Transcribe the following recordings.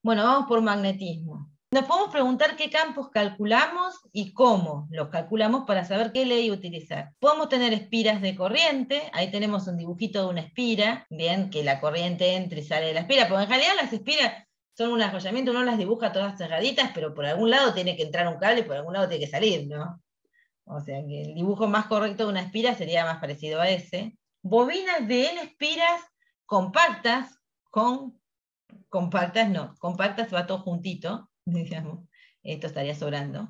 Bueno, vamos por magnetismo. Nos podemos preguntar qué campos calculamos y cómo los calculamos para saber qué ley utilizar. Podemos tener espiras de corriente, ahí tenemos un dibujito de una espira, bien, que la corriente entra y sale de la espira, porque en realidad las espiras son un arrollamiento, uno las dibuja todas cerraditas, pero por algún lado tiene que entrar un cable y por algún lado tiene que salir, ¿no? O sea que el dibujo más correcto de una espira sería más parecido a ese. Bobinas de N espiras compactas con compactas va todo juntito, digamos. Esto estaría sobrando.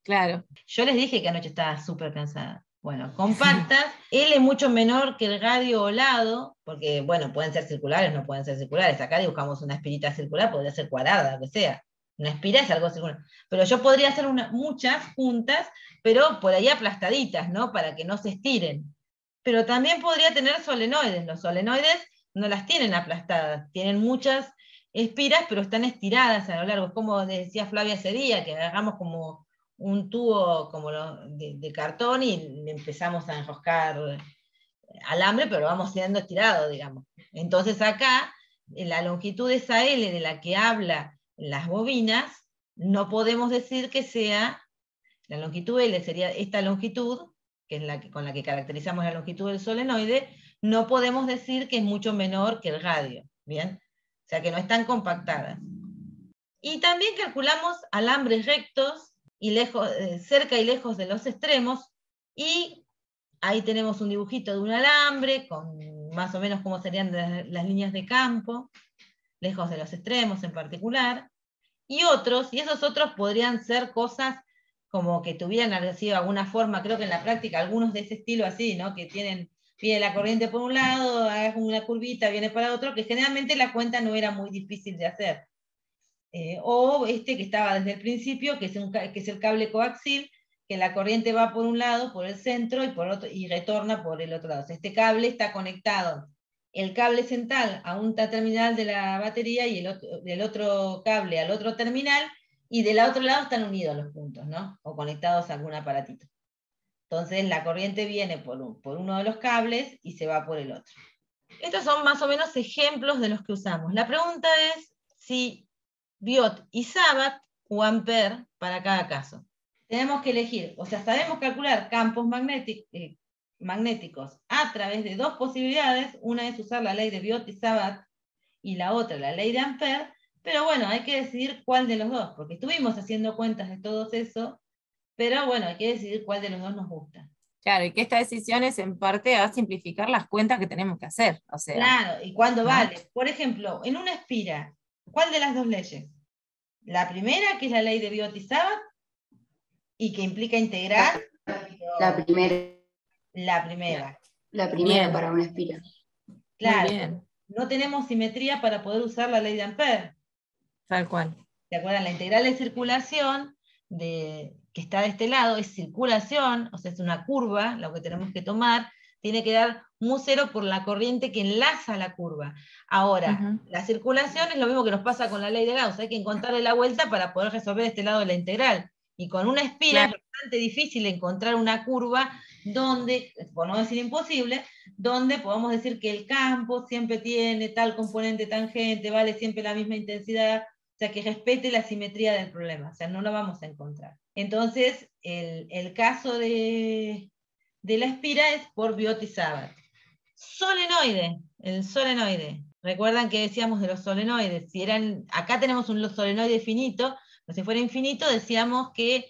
Claro. Yo les dije que anoche estaba súper cansada. Bueno, compactas, L mucho menor que el radio o lado, porque, bueno, pueden ser circulares, no pueden ser circulares. Acá dibujamos una espirita circular, podría ser cuadrada, lo que sea. Una espira es algo circular. Pero yo podría hacer muchas juntas, pero por ahí aplastaditas, ¿no? Para que no se estiren. Pero también podría tener solenoides. Los solenoides no las tienen aplastadas, tienen muchas espiras, pero están estiradas a lo largo. Es como decía Flavia ese día, que agarramos como un tubo como de cartón y le empezamos a enroscar alambre, pero lo vamos siendo estirado, digamos. Entonces acá, en la longitud de esa L de la que habla las bobinas, no podemos decir que sea, la longitud L sería esta longitud, que es con la que caracterizamos la longitud del solenoide, no podemos decir que es mucho menor que el radio, ¿bien? O sea que no están compactadas. Y también calculamos alambres rectos y lejos, cerca y lejos de los extremos, y ahí tenemos un dibujito de un alambre, con más o menos cómo serían las líneas de campo, lejos de los extremos en particular, y esos otros podrían ser cosas como que tuvieran así alguna forma, creo que en la práctica algunos de ese estilo así, ¿no? Que viene la corriente por un lado, hagas una curvita, viene para otro, que generalmente la cuenta no era muy difícil de hacer. O este que estaba desde el principio, que es el cable coaxil, que la corriente va por un lado, por el centro, y retorna por el otro lado. O sea, este cable está conectado, el cable central a un terminal de la batería y el otro cable al otro terminal, y del otro lado están unidos los puntos, ¿no? O conectados a algún aparatito. Entonces la corriente viene por uno de los cables y se va por el otro. Estos son más o menos ejemplos de los que usamos. La pregunta es si Biot y Sabat o Ampere para cada caso. Tenemos que elegir, o sea, sabemos calcular campos magnéticos a través de dos posibilidades. Una es usar la ley de Biot y Sabat y la otra la ley de Ampere, pero bueno, hay que decidir cuál de los dos, porque estuvimos haciendo cuentas de todo eso, pero bueno, hay que decidir cuál de los dos nos gusta. Claro, y que esta decisión es en parte a simplificar las cuentas que tenemos que hacer. O sea, claro, y cuándo ¿no? vale. Por ejemplo, en una espira, ¿cuál de las dos leyes? La primera, que es la ley de Biot y Sabat, y que implica integrar. La primera. La primera. La primera Bien. para una espira. Claro. Muy bien. No tenemos simetría para poder usar la ley de Ampère. Tal cual. ¿Se acuerdan? La integral de circulación que está de este lado es circulación, o sea, es una curva, lo que tenemos que tomar, tiene que dar mu cero por la corriente que enlaza la curva. Ahora, la circulación es lo mismo que nos pasa con la ley de Gauss, hay que encontrarle la vuelta para poder resolver este lado de la integral. Y con una espira es bastante difícil encontrar una curva donde, por no decir imposible, donde podamos decir que el campo siempre tiene tal componente tangente, vale siempre la misma intensidad, o sea, que respete la simetría del problema, o sea, no lo vamos a encontrar. Entonces, el caso de la espira es por Biot y Sabat. Solenoide, el solenoide. Recuerdan que decíamos de los solenoides, acá tenemos un solenoide finito, si fuera infinito decíamos que,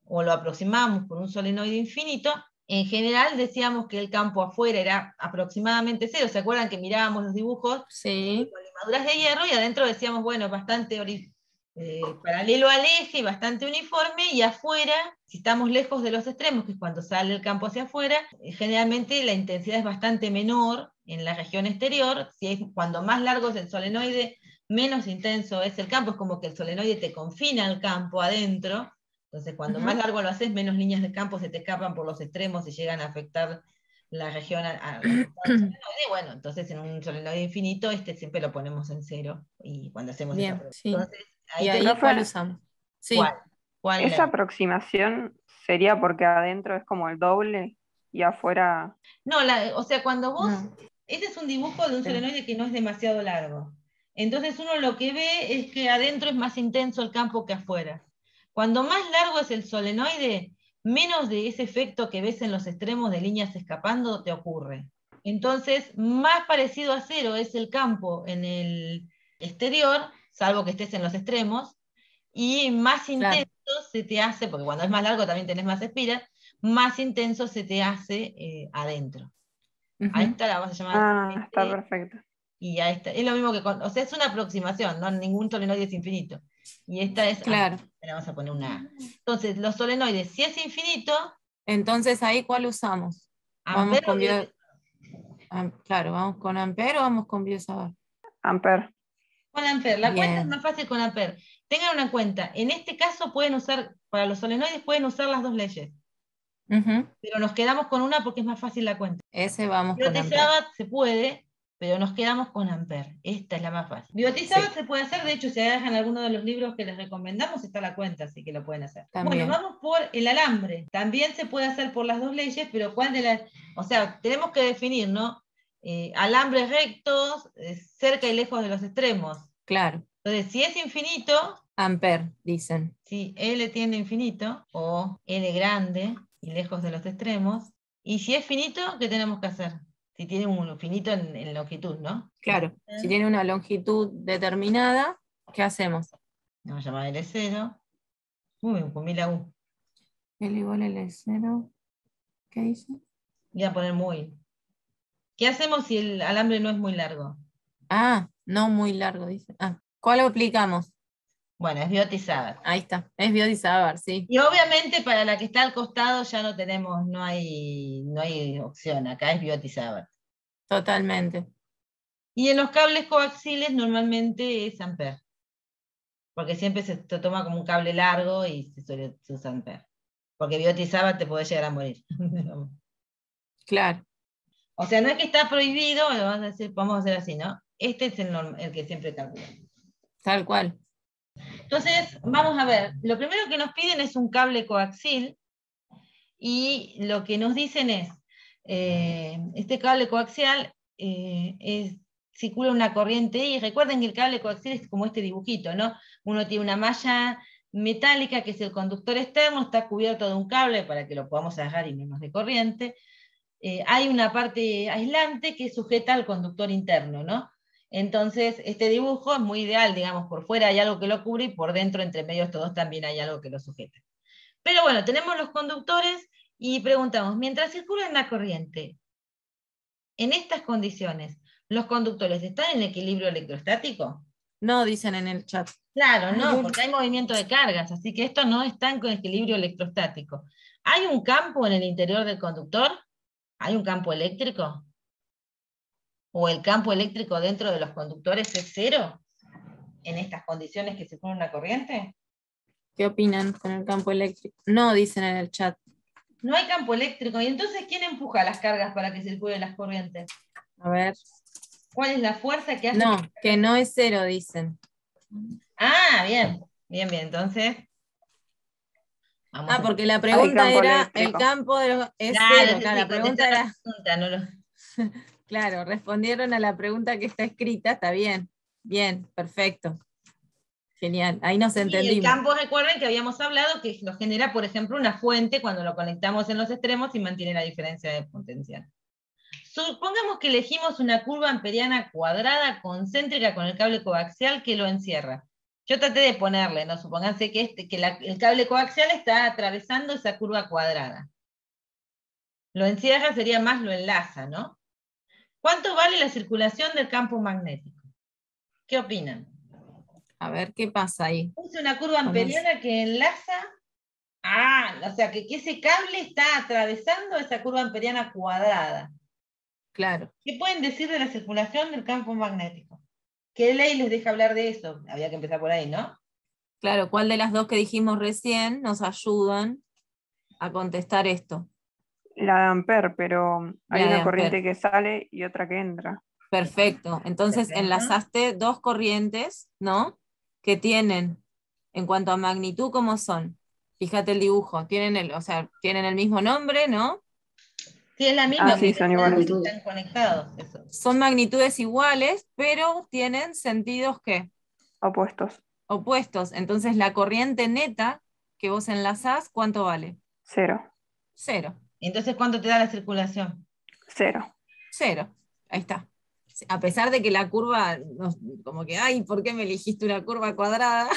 o lo aproximamos por un solenoide infinito, en general decíamos que el campo afuera era aproximadamente cero. ¿Se acuerdan que mirábamos los dibujos? Sí. Con limaduras de hierro, y adentro decíamos, bueno, bastante paralelo al eje, bastante uniforme, y afuera, si estamos lejos de los extremos, que es cuando sale el campo hacia afuera, generalmente la intensidad es bastante menor en la región exterior. Cuando más largo es el solenoide, menos intenso es el campo. Es como que el solenoide te confina al campo adentro. Entonces, cuando más largo lo haces, menos líneas de campo se te escapan por los extremos y llegan a afectar la región bueno, entonces en un solenoide infinito siempre lo ponemos en cero y cuando hacemos Bien, esa prueba. sí. Entonces, ¿Y ahí cuál usamos? Sí. ¿Cuál Esa aproximación sería porque adentro es como el doble y afuera... No, o sea, cuando vos... Este es un dibujo de un solenoide que no es demasiado largo. Entonces uno lo que ve es que adentro es más intenso el campo que afuera. Cuando más largo es el solenoide, menos de ese efecto que ves en los extremos de líneas escapando te ocurre. Entonces, más parecido a cero es el campo en el exterior, salvo que estés en los extremos, y más intenso se te hace, porque cuando es más largo también tenés más espiras, más intenso se te hace adentro. A esta la vas a llamar Está perfecto. y a esta. Es lo mismo que o sea, es una aproximación, no ningún solenoide es infinito. Y esta es Claro. le vamos a poner una A. Entonces, los solenoides, si es infinito, Entonces, ¿ahí cuál usamos? Vamos ampere con o claro, ¿vamos con ampere o vamos con biosavar? Ampere. con ampere. La cuenta es Bien. más fácil con ampere. Tengan una cuenta. En este caso pueden usar, para los solenoides pueden usar las dos leyes. Ujú. Pero nos quedamos con una porque es más fácil la cuenta. Ese vamos con ampere. Biot-Savart se puede, pero nos quedamos con ampere. Esta es la más fácil. Biot-Savart se puede hacer, de hecho, si agarran alguno de los libros que les recomendamos, está la cuenta, así que lo pueden hacer. También. Bueno, vamos por el alambre. También se puede hacer por las dos leyes, pero ¿cuál de las? O sea, tenemos que definir, ¿no? Alambres rectos, cerca y lejos de los extremos. Claro. Entonces, si es infinito, Ampere, dicen. si L tiende a infinito, o L grande y lejos de los extremos, y si es finito, ¿qué tenemos que hacer? Si tiene un finito en longitud, ¿no? Claro. Si tiene una longitud determinada, ¿qué hacemos? Vamos a llamar L0. Uy, comí la U. L igual a L0. ¿Qué dice? Voy a poner muy. ¿Qué hacemos si el alambre no es muy largo? Ah, no muy largo, dice. ¿Cuál aplicamos? Bueno, es Biot-Savart. Ahí está. Es Biot-Savart, sí. Y obviamente para la que está al costado ya no hay opción. Acá es Biot-Savart. Totalmente. Y en los cables coaxiales normalmente es ampere. Porque siempre se toma como un cable largo y se usa ampere. Porque Biot-Savart te puede llegar a morir. Claro. O sea, no es que está prohibido, vamos a hacer así, ¿no? Este es el que siempre calcula. Tal cual. Entonces, vamos a ver. Lo primero que nos piden es un cable coaxial. Y lo que nos dicen es, este cable coaxial circula una corriente I. Recuerden que el cable coaxial es como este dibujito, ¿no? Uno tiene una malla metálica que es el conductor externo, está cubierto de un cable para que lo podamos agarrar y no nos dé corriente. Hay una parte aislante que sujeta al conductor interno, ¿no? Entonces, este dibujo es muy ideal, digamos, por fuera hay algo que lo cubre y por dentro, entre medio de estos dos, también hay algo que lo sujeta. Pero bueno, tenemos los conductores y preguntamos, mientras circula la corriente, en estas condiciones, ¿los conductores están en equilibrio electrostático? No, dicen en el chat. Claro, no, porque hay movimiento de cargas, así que estos no están con equilibrio electrostático. ¿Hay un campo en el interior del conductor? ¿Hay un campo eléctrico? ¿O el campo eléctrico dentro de los conductores es cero? ¿En estas condiciones que circula una corriente? ¿Qué opinan con el campo eléctrico? No, dicen en el chat. No hay campo eléctrico. ¿Y entonces quién empuja las cargas para que circulen las corrientes? A ver. ¿Cuál es la fuerza que hace? No, que no es cero, dicen. Ah, bien. Bien, bien. Entonces. Porque la pregunta era, eléctrico. el campo es Claro, cero. Claro, la pregunta era. Claro, respondieron a la pregunta que está escrita, está bien. Bien, perfecto. Genial, ahí nos Y el entendimos. campo, recuerden que habíamos hablado que lo genera, por ejemplo, una fuente cuando lo conectamos en los extremos y mantiene la diferencia de potencial. Supongamos que elegimos una curva amperiana cuadrada concéntrica con el cable coaxial que lo encierra. Yo traté de ponerle, ¿no? Supónganse que, el cable coaxial está atravesando esa curva cuadrada. Lo encierra sería más lo enlaza, ¿no? ¿Cuánto vale la circulación del campo magnético? ¿Qué opinan? A ver qué pasa ahí. Puse una curva amperiana que enlaza. O sea que ese cable está atravesando esa curva amperiana cuadrada. Claro. ¿Qué pueden decir de la circulación del campo magnético? ¿Qué ley les deja hablar de eso? Había que empezar por ahí, ¿no? Claro, ¿cuál de las dos que dijimos recién nos ayudan a contestar esto? La de Ampere, pero hay La de una corriente Ampere. que sale y otra que entra. Perfecto. Entonces Perfecto. enlazaste dos corrientes, ¿no? Que tienen, en cuanto a magnitud, ¿cómo son? Fíjate el dibujo. Tienen el mismo nombre, ¿no? Sí, es la misma, sí, que son iguales. están conectados. Eso. Son magnitudes iguales, pero tienen sentidos ¿qué? Opuestos. Opuestos. Entonces la corriente neta que vos enlazás, ¿cuánto vale? 0. 0. Entonces, ¿cuánto te da la circulación? 0. 0. Ahí está. A pesar de que la curva, como que, ay, ¿por qué me elegiste una curva cuadrada?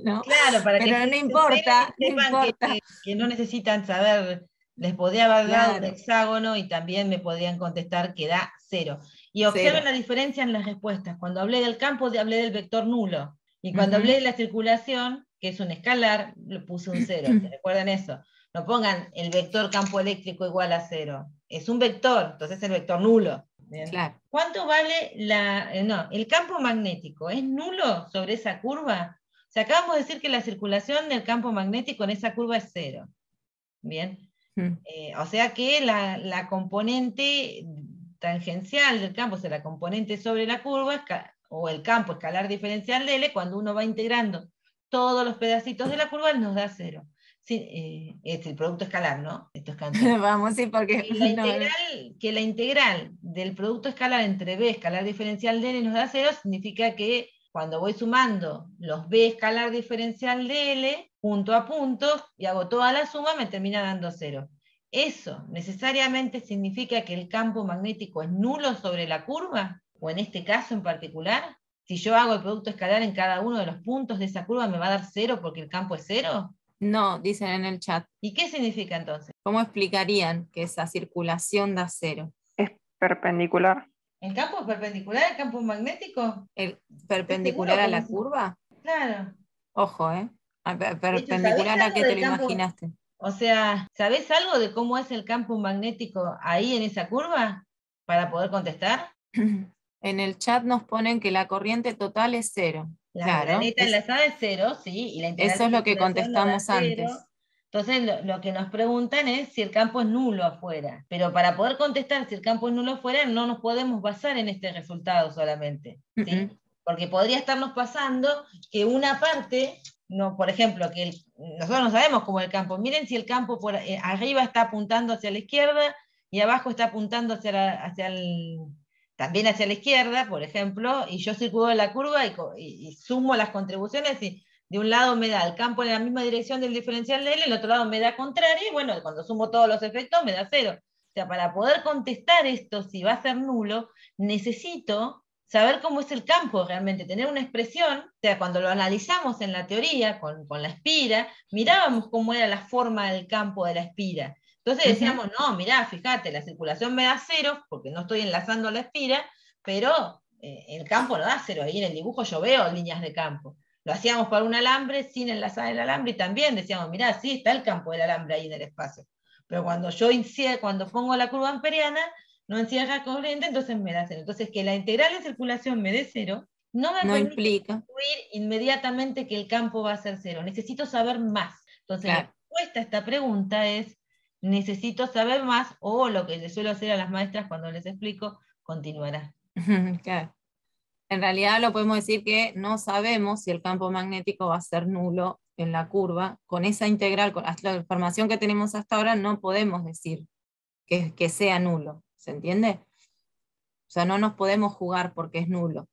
¿No? Claro, para Pero que no importa, no sepan importa. que no necesitan saber, les podía haber dado un Claro. hexágono y también me podían contestar que da 0. Y observen 0. la diferencia en las respuestas. Cuando hablé del campo, hablé del vector nulo. Y cuando hablé de la circulación, que es un escalar, le puse un 0. ¿Recuerdan eso? No pongan el vector campo eléctrico igual a 0. Es un vector, entonces es el vector nulo. ¿Bien? Claro. ¿Cuánto vale el campo magnético? ¿Es nulo sobre esa curva? O sea, acabamos de decir que la circulación del campo magnético en esa curva es 0. Bien. O sea que la componente tangencial del campo, o sea, la componente sobre la curva, o el campo escalar diferencial de L, cuando uno va integrando todos los pedacitos de la curva, nos da 0. Sí, es el producto escalar, ¿no? Esto es canción. Vamos, sí, porque Que la integral del producto escalar entre B escalar diferencial de L nos da 0, significa que cuando voy sumando los B escalar diferencial de L, punto a punto, y hago toda la suma, me termina dando 0. ¿Eso necesariamente significa que el campo magnético es nulo sobre la curva? ¿O en este caso en particular? Si yo hago el producto escalar en cada uno de los puntos de esa curva, ¿me va a dar 0 porque el campo es 0? no, dicen en el chat. ¿Y qué significa entonces? ¿Cómo explicarían que esa circulación da 0? Es perpendicular. ¿El campo es perpendicular al campo magnético? ¿El perpendicular a la curva? Claro. Ojo, De hecho, ¿sabés ¿perpendicular a algo qué te del lo campo? imaginaste? O sea, ¿sabés algo de cómo es el campo magnético ahí en esa curva? Para poder contestar. En el chat nos ponen que la corriente total es 0. La Claro, neta enlazada es 0, sí, y la integral eso de es lo que circulación nos da contestamos 0. antes. Entonces, lo que nos preguntan es si el campo es nulo afuera. Pero para poder contestar si el campo es nulo afuera, no nos podemos basar en este resultado solamente, ¿sí? Porque podría estarnos pasando que una parte, no, por ejemplo, nosotros no sabemos cómo es el campo. Miren si el campo por arriba está apuntando hacia la izquierda y abajo está apuntando también hacia la izquierda, por ejemplo, y yo circulo la curva y sumo las contribuciones y de un lado me da el campo en la misma dirección del diferencial de L, el otro lado me da contrario, y bueno, cuando sumo todos los efectos me da 0. O sea, para poder contestar esto, si va a ser nulo, necesito saber cómo es el campo realmente, tener una expresión. O sea, cuando lo analizamos en la teoría, con la espira, mirábamos cómo era la forma del campo de la espira. Entonces decíamos, no, mirá, fíjate, la circulación me da 0, porque no estoy enlazando la espira, pero el campo no da 0, ahí en el dibujo yo veo líneas de campo. Lo hacíamos para un alambre sin enlazar el alambre y también decíamos, mirá, sí, está el campo del alambre ahí en el espacio. Pero cuando cuando pongo la curva amperiana, no encierra corriente, entonces me da 0. Entonces, que la integral de circulación me dé 0, no me permite concluir inmediatamente que el campo va a ser 0. Necesito saber más. Entonces, la respuesta a esta pregunta es, necesito saber más, o lo que les suelo hacer a las maestras cuando les explico, continuará. Claro. En realidad lo podemos decir que no sabemos si el campo magnético va a ser nulo en la curva. Con esa integral, con la información que tenemos hasta ahora, no podemos decir que sea nulo. ¿Se entiende? O sea, no nos podemos jugar porque es nulo.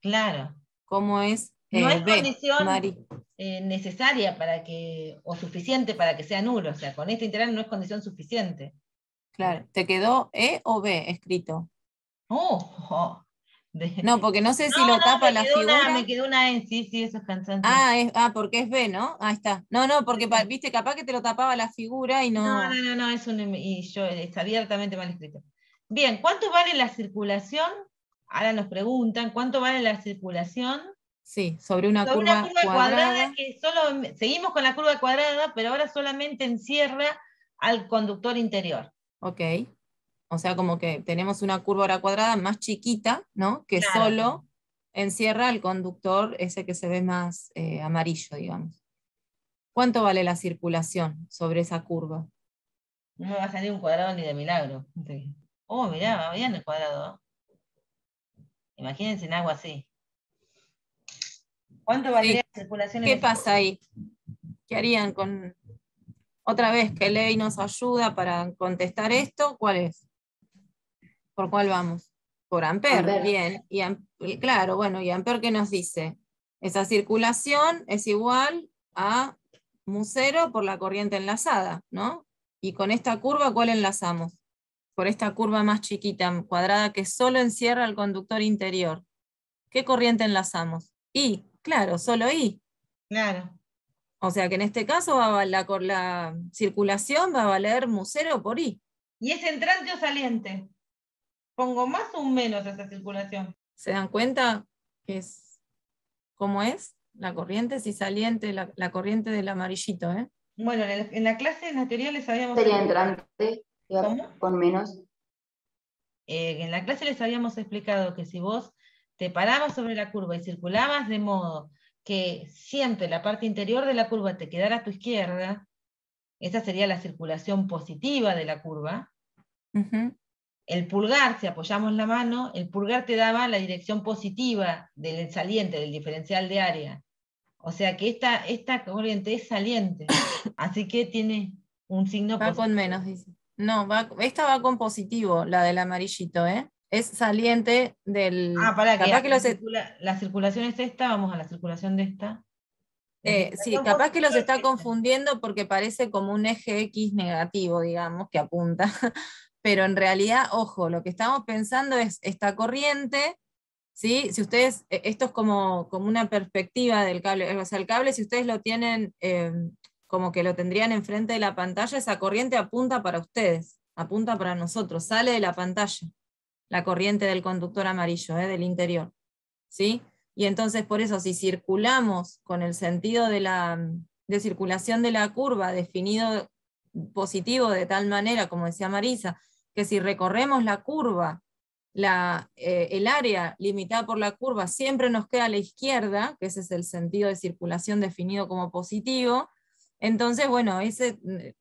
Claro. ¿Cómo es? No es condición necesaria o suficiente para que sea nulo. O sea, con esta integral no es condición suficiente. Claro. ¿Te quedó E o B escrito? No, porque no sé si lo tapa la figura. Me quedó una E, sí, eso es cansancio. Porque es B, ¿no? Ahí está. No, porque viste, capaz que te lo tapaba la figura y no. No, está abiertamente mal escrito. Bien, ¿cuánto vale la circulación? Ahora nos preguntan, ¿cuánto vale la circulación? Sí, sobre una curva cuadrada que seguimos con la curva cuadrada, pero ahora solamente encierra al conductor interior. Ok. O sea, como que tenemos una curva ahora cuadrada más chiquita, ¿no? Que solo encierra al conductor ese que se ve más amarillo, digamos. ¿Cuánto vale la circulación sobre esa curva? No me va a salir un cuadrado ni de milagro. Mirá, va bien el cuadrado. Imagínense en algo así. ¿Cuánto valdría la circulación? ¿Qué pasa ahí? ¿Qué harían con...? Otra vez, ¿qué ley nos ayuda para contestar esto? ¿Cuál es? ¿Por cuál vamos? Por Ampère, Ampère. bien. Y claro, bueno, ¿y Ampère qué nos dice? Esa circulación es igual a mu0 por la corriente enlazada, ¿no? Y con esta curva, ¿cuál enlazamos? Por esta curva más chiquita, cuadrada, que solo encierra el conductor interior. ¿Qué corriente enlazamos? I, claro, solo I. Claro. O sea que en este caso la circulación va a valer mu0 por I. ¿Y es entrante o saliente? ¿Pongo más o un menos a esa circulación? ¿Se dan cuenta cómo es la corriente? Si saliente, la corriente del amarillito, ¿eh? Bueno, en la clase, en la teoría les habíamos Sería explicado. entrante, iba ¿Cómo? con menos. En la clase les habíamos explicado que si vos te parabas sobre la curva y circulabas de modo que siempre la parte interior de la curva te quedara a tu izquierda, esa sería la circulación positiva de la curva. Ujú. El pulgar, si apoyamos la mano, el pulgar te daba la dirección positiva del saliente, del diferencial de área. O sea que esta corriente es saliente, así que tiene un signo Va positivo. con menos, dice. No, esta va con positivo, la del amarillito, ¿eh? Es saliente del... Para que Capaz que la circulación es esta, vamos a la circulación de esta. La sí, circulación capaz que los positiva está es esta. confundiendo porque parece como un eje X negativo, digamos, que apunta. Pero en realidad, ojo, lo que estamos pensando es esta corriente, ¿sí? Si ustedes, esto es como una perspectiva del cable, o sea, el cable, si ustedes lo tienen como que lo tendrían enfrente de la pantalla, esa corriente apunta para ustedes, apunta para nosotros, sale de la pantalla, la corriente del conductor amarillo, del interior, ¿sí? Y entonces por eso, si circulamos con el sentido de circulación de la curva definido positivo de tal manera, como decía Marisa, que si recorremos la curva, el área limitada por la curva siempre nos queda a la izquierda, que ese es el sentido de circulación definido como positivo, entonces, bueno,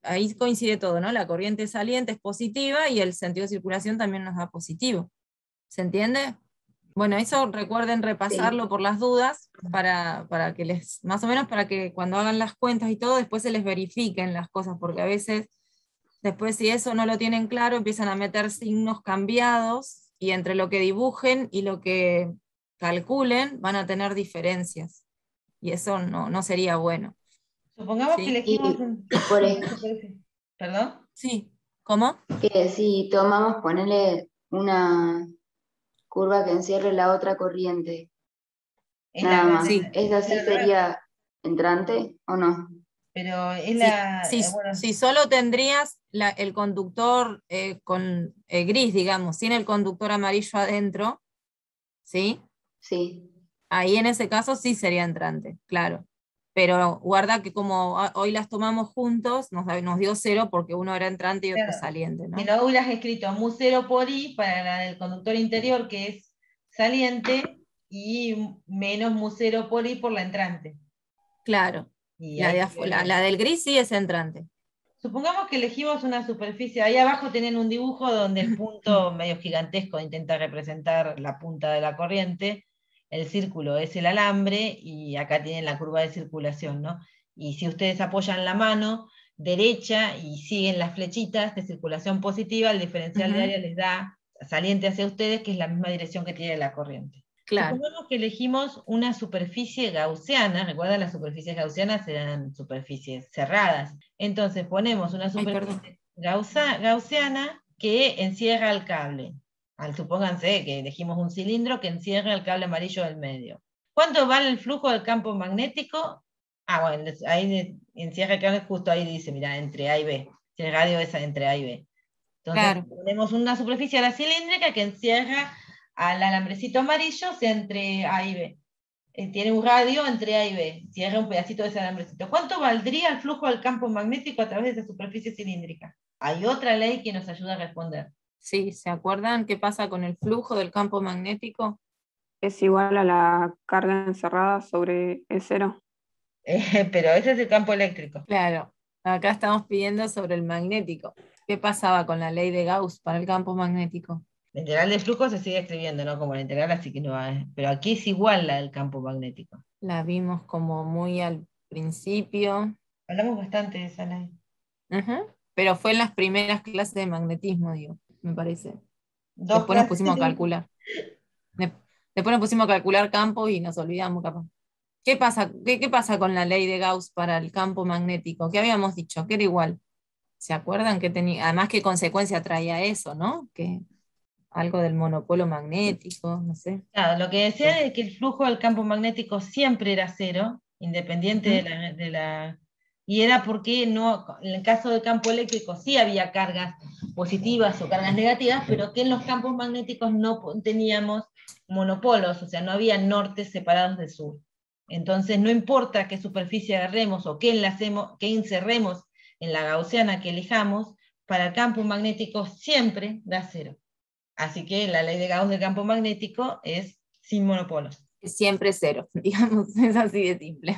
ahí coincide todo, ¿no? La corriente saliente es positiva y el sentido de circulación también nos da positivo. ¿Se entiende? Bueno, eso recuerden repasarlo por las dudas, para que más o menos para que cuando hagan las cuentas y todo, después se les verifiquen las cosas, porque a veces, después si eso no lo tienen claro, empiezan a meter signos cambiados, y entre lo que dibujen y lo que calculen, van a tener diferencias. Y eso no sería bueno. Supongamos que ¿Sí? elegimos Y por una ejemplo, superficie. ¿Perdón? Sí. ¿Cómo? que si tomamos, ponerle una curva que encierre la otra corriente, Es nada más. Sí. ¿Esa sí sería entrante o no? Pero es Sí, la. sí, Bueno, sí, solo tendrías el conductor con gris, digamos, sin el conductor amarillo adentro, ¿sí? Sí. Ahí en ese caso sí sería entrante, claro. Pero guarda que como hoy las tomamos juntos, nos dio 0 porque uno era entrante y otro claro, saliente, si ¿no? no hubieras escrito mu0 por i para la del conductor interior, que es saliente, y menos mu0 por i por la entrante. Claro. Y La, ahí de te afu- la, quedaría. la del gris sí es entrante. Supongamos que elegimos una superficie. Ahí abajo tienen un dibujo donde el punto medio gigantesco intenta representar la punta de la corriente. El círculo es el alambre y acá tienen la curva de circulación, ¿no? Y si ustedes apoyan la mano derecha y siguen las flechitas de circulación positiva, el diferencial de Ujú, área les da saliente hacia ustedes, que es la misma dirección que tiene la corriente. claro. Supongamos que elegimos una superficie gaussiana. Recuerda, las superficies gaussianas eran superficies cerradas. Entonces ponemos una Ay, perdón. superficie gaussiana que encierra el cable. Supónganse que elegimos un cilindro que encierra el cable amarillo del medio. ¿Cuánto vale el flujo del campo magnético? Bueno, ahí encierra el cable, justo ahí dice, mira, entre A y B. Si el radio es entre A y B. Entonces Claro, ponemos una superficie a la cilíndrica que encierra al alambrecito amarillo, sea entre A y B. Tiene un radio entre A y B, cierra un pedacito de ese alambrecito. ¿Cuánto valdría el flujo del campo magnético a través de esa superficie cilíndrica? Hay otra ley que nos ayuda a responder. sí, ¿se acuerdan qué pasa con el flujo del campo magnético? Es igual a la carga encerrada sobre el cero. Pero ese es el campo eléctrico. Claro, acá estamos pidiendo sobre el magnético. ¿Qué pasaba con la ley de Gauss para el campo magnético? La integral de flujo se sigue escribiendo, ¿no? Como la integral, así que no va. Pero aquí es igual la del campo magnético. La vimos como muy al principio. Hablamos bastante de esa ley. Ujú. Pero fue en las primeras clases de magnetismo, digo, me parece. Dos Después nos clases. pusimos a calcular. De- Después nos pusimos a calcular campos y nos olvidamos, capaz. ¿Qué pasa con la ley de Gauss para el campo magnético? ¿Qué habíamos dicho? Que era igual. ¿Se acuerdan que tenía? Además, ¿qué consecuencia traía eso, no? Que algo del monopolo magnético, no sé. Claro, lo que decía es que el flujo del campo magnético siempre era cero, independiente Ujú. y era porque no, en el caso del campo eléctrico sí había cargas positivas o cargas negativas, pero que en los campos magnéticos no teníamos monopolos, o sea, no había nortes separados de sur. Entonces, no importa qué superficie agarremos o qué enlacemos, qué inserremos en la gaussiana que elijamos, para el campo magnético siempre da cero. Así que la ley de Gauss del campo magnético es sin monopolos. Siempre cero, digamos, es así de simple.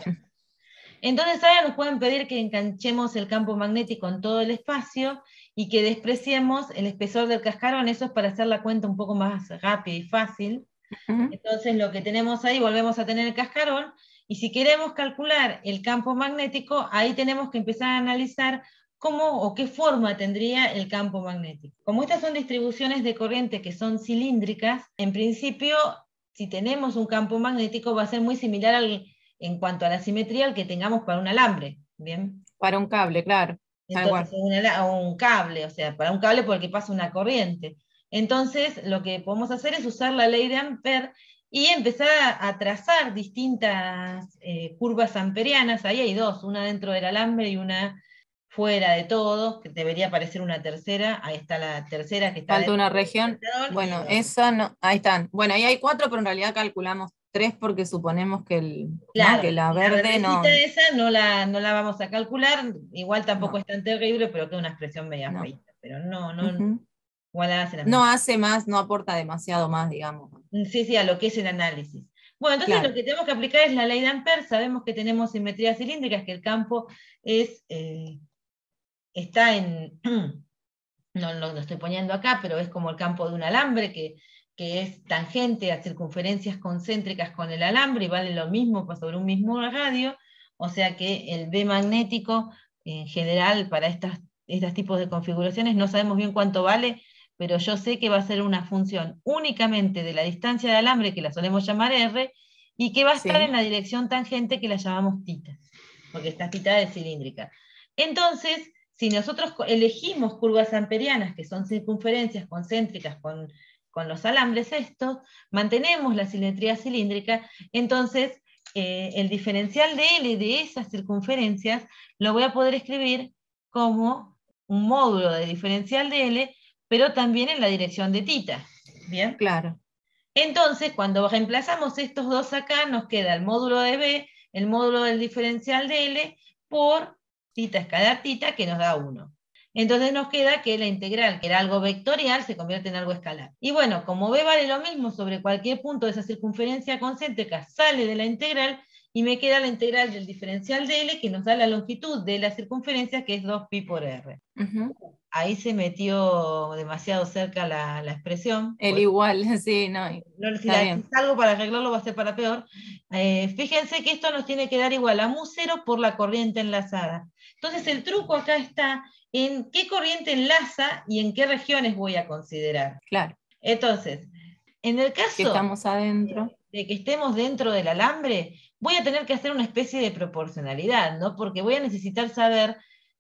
Entonces ahora nos pueden pedir que enganchemos el campo magnético en todo el espacio y que despreciemos el espesor del cascarón. Eso es para hacer la cuenta un poco más rápida y fácil. Ujú. Entonces lo que tenemos ahí, volvemos a tener el cascarón, y si queremos calcular el campo magnético, ahí tenemos que empezar a analizar cómo o qué forma tendría el campo magnético. Como estas son distribuciones de corriente que son cilíndricas, en principio, si tenemos un campo magnético, va a ser muy similar en cuanto a la simetría al que tengamos para un alambre, ¿bien? Para un cable, claro, tal Entonces, cual. un cable, o sea, para un cable por el que pasa una corriente. Entonces, lo que podemos hacer es usar la ley de Ampère y empezar a trazar distintas curvas amperianas. Ahí hay dos, una dentro del alambre y una fuera de todo, que debería aparecer una tercera. Ahí está la tercera que está Falta dentro una del región. cascarón y Bueno, dos. esa no, ahí están. Bueno, ahí hay 4, pero en realidad calculamos 3 porque suponemos que ¿no? Claro, Que la la verde verdecita no, esa no la vamos a calcular, igual tampoco no, es tan terrible, pero queda una expresión media no. feita. Pero no, Ujú. igual hace la No misma. hace más, no aporta demasiado más, digamos. Sí, sí, a lo que es el análisis. Bueno, entonces lo Claro. que tenemos que aplicar es la ley de Ampère. Sabemos que tenemos simetrías cilíndricas, que el campo es, está en, no lo estoy poniendo acá, pero es como el campo de un alambre, que es tangente a circunferencias concéntricas con el alambre, y vale lo mismo sobre un mismo radio, o sea que el B magnético, en general, para estos tipos de configuraciones, no sabemos bien cuánto vale, pero yo sé que va a ser una función únicamente de la distancia de alambre, que la solemos llamar R, y que va a estar en Sí, la dirección tangente, que la llamamos θ, porque esta θ es cilíndrica. Entonces, si nosotros elegimos curvas amperianas, que son circunferencias concéntricas con los alambres estos, mantenemos la simetría cilíndrica, entonces el diferencial de L de esas circunferencias lo voy a poder escribir como un módulo de diferencial de L, pero también en la dirección de θ. ¿Bien? claro. Entonces, cuando reemplazamos estos dos acá, nos queda el módulo de B, el módulo del diferencial de L, por θ escalar θ, que nos da 1. Entonces nos queda que la integral, que era algo vectorial, se convierte en algo escalar. Y bueno, como B vale lo mismo sobre cualquier punto de esa circunferencia concéntrica, sale de la integral, y me queda la integral del diferencial de L, que nos da la longitud de la circunferencia, que es 2pi por R. Ujú. Ahí se metió demasiado cerca la expresión. El igual, sí, no, No, si está bien. salgo para arreglarlo va a ser para peor. Fíjense que esto nos tiene que dar igual a mu0 por la corriente enlazada. Entonces el truco acá está en qué corriente enlaza y en qué regiones voy a considerar. Claro. Entonces, en el Si caso estamos adentro, de que estemos dentro del alambre, voy a tener que hacer una especie de proporcionalidad, ¿no? Porque voy a necesitar saber